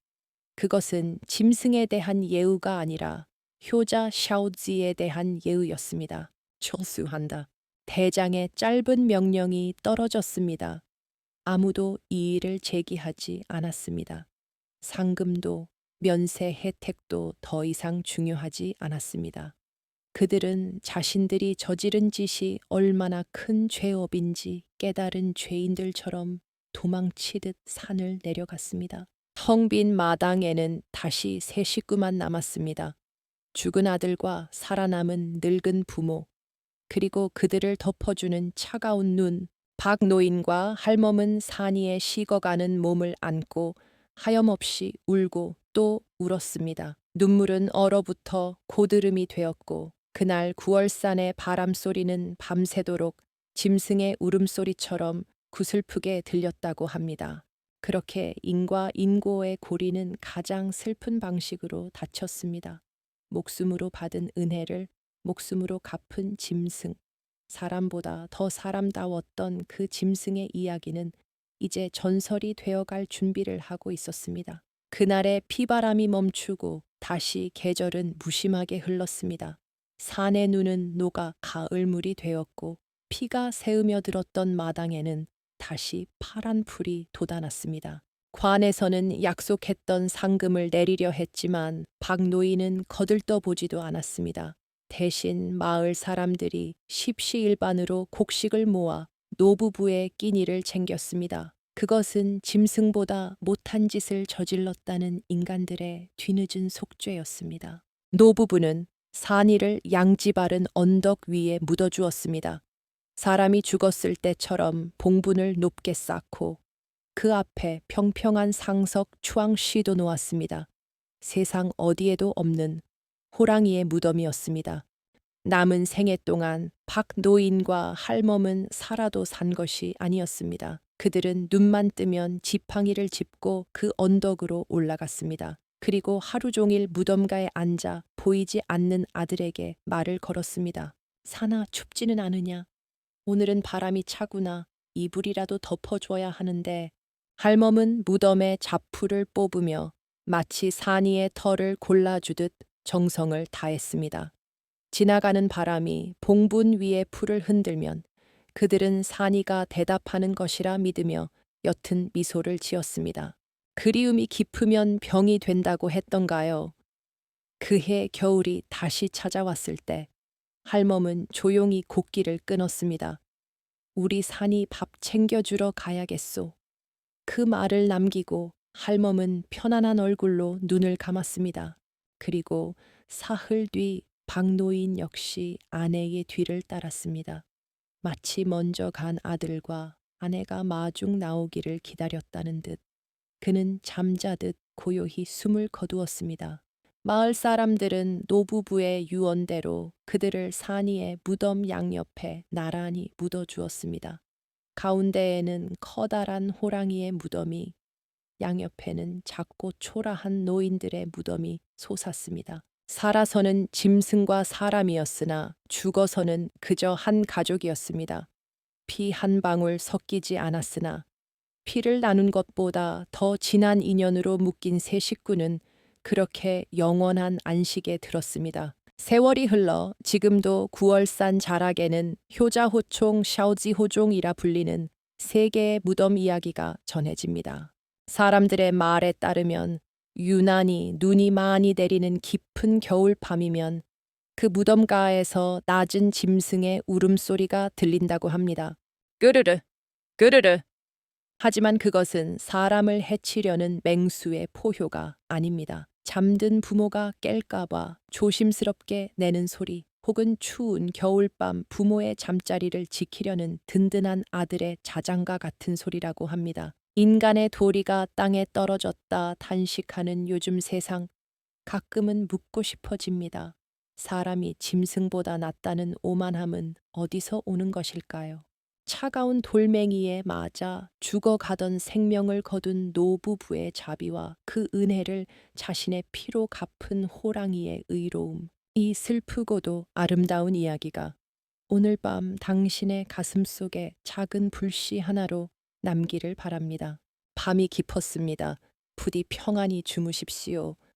그것은 짐승에 대한 예우가 아니라 효자 샤오지에 대한 예우였습니다. 철수한다. 대장의 짧은 명령이 떨어졌습니다. 아무도 이의를 제기하지 않았습니다. 상금도 면세 혜택도 더 이상 중요하지 않았습니다. 그들은 자신들이 저지른 짓이 얼마나 큰 죄업인지 깨달은 죄인들처럼 도망치듯 산을 내려갔습니다. 텅 빈 마당에는 다시 세 식구만 남았습니다. 죽은 아들과 살아남은 늙은 부모, 그리고 그들을 덮어주는 차가운 눈. 박노인과 할멈은 산이의 식어가는 몸을 안고 하염없이 울고 또 울었습니다. 눈물은 얼어붙어 고드름이 되었고 그날 9월산의 바람소리는 밤새도록 짐승의 울음소리처럼 구슬프게 들렸다고 합니다. 그렇게 인과 인고의 고리는 가장 슬픈 방식으로 닫혔습니다. 목숨으로 받은 은혜를 목숨으로 갚은 짐승. 사람보다 더 사람다웠던 그 짐승의 이야기는 이제 전설이 되어갈 준비를 하고 있었습니다. 그날의 피바람이 멈추고 다시 계절은 무심하게 흘렀습니다. 산의 눈은 녹아 가을물이 되었고 피가 새으며 들었던 마당에는 다시 파란 풀이 돋아났습니다. 관에서는 약속했던 상금을 내리려 했지만 박노인은 거들떠보지도 않았습니다. 대신 마을 사람들이 십시일반으로 곡식을 모아 노부부의 끼니를 챙겼습니다. 그것은 짐승보다 못한 짓을 저질렀다는 인간들의 뒤늦은 속죄였습니다. 노부부는 산이를 양지 바른 언덕 위에 묻어주었습니다. 사람이 죽었을 때처럼 봉분을 높게 쌓고 그 앞에 평평한 상석 추앙시도 놓았습니다. 세상 어디에도 없는 호랑이의 무덤이었습니다. 남은 생애 동안 박노인과 할멈은 살아도 산 것이 아니었습니다. 그들은 눈만 뜨면 지팡이를 짚고 그 언덕으로 올라갔습니다. 그리고 하루 종일 무덤가에 앉아 보이지 않는 아들에게 말을 걸었습니다. 사나 춥지는 않으냐? 오늘은 바람이 차구나. 이불이라도 덮어줘야 하는데. 할멈은 무덤에 잡풀을 뽑으며 마치 산이의 털을 골라주듯 정성을 다했습니다. 지나가는 바람이 봉분 위의 풀을 흔들면 그들은 산이가 대답하는 것이라 믿으며 옅은 미소를 지었습니다. 그리움이 깊으면 병이 된다고 했던가요? 그해 겨울이 다시 찾아왔을 때 할멈은 조용히 곡기를 끊었습니다. 우리 산이 밥 챙겨주러 가야겠소. 그 말을 남기고 할멈은 편안한 얼굴로 눈을 감았습니다. 그리고 사흘 뒤 박노인 역시 아내의 뒤를 따랐습니다. 마치 먼저 간 아들과 아내가 마중 나오기를 기다렸다는 듯 그는 잠자듯 고요히 숨을 거두었습니다. 마을 사람들은 노부부의 유언대로 그들을 산 위의 무덤 양옆에 나란히 묻어주었습니다. 가운데에는 커다란 호랑이의 무덤이, 양옆에는 작고 초라한 노인들의 무덤이 솟았습니다. 살아서는 짐승과 사람이었으나 죽어서는 그저 한 가족이었습니다. 피 한 방울 섞이지 않았으나 피를 나눈 것보다 더 진한 인연으로 묶인 세 식구는 그렇게 영원한 안식에 들었습니다. 세월이 흘러 지금도 9월산 자락에는 효자호총 샤오지호종이라 불리는 세 개의 무덤 이야기가 전해집니다. 사람들의 말에 따르면 유난히 눈이 많이 내리는 깊은 겨울밤이면 그 무덤가에서 낮은 짐승의 울음소리가 들린다고 합니다. 끄르르, 끄르르. 하지만 그것은 사람을 해치려는 맹수의 포효가 아닙니다. 잠든 부모가 깰까봐 조심스럽게 내는 소리, 혹은 추운 겨울밤 부모의 잠자리를 지키려는 든든한 아들의 자장가 같은 소리라고 합니다. 인간의 도리가 땅에 떨어졌다 탄식하는 요즘 세상, 가끔은 묻고 싶어집니다. 사람이 짐승보다 낫다는 오만함은 어디서 오는 것일까요? 차가운 돌멩이에 맞아 죽어가던 생명을 거둔 노부부의 자비와 그 은혜를 자신의 피로 갚은 호랑이의 의로움, 이 슬프고도 아름다운 이야기가 오늘 밤 당신의 가슴 속에 작은 불씨 하나로 남기를 바랍니다. 밤이 깊었습니다. 부디 평안히 주무십시오.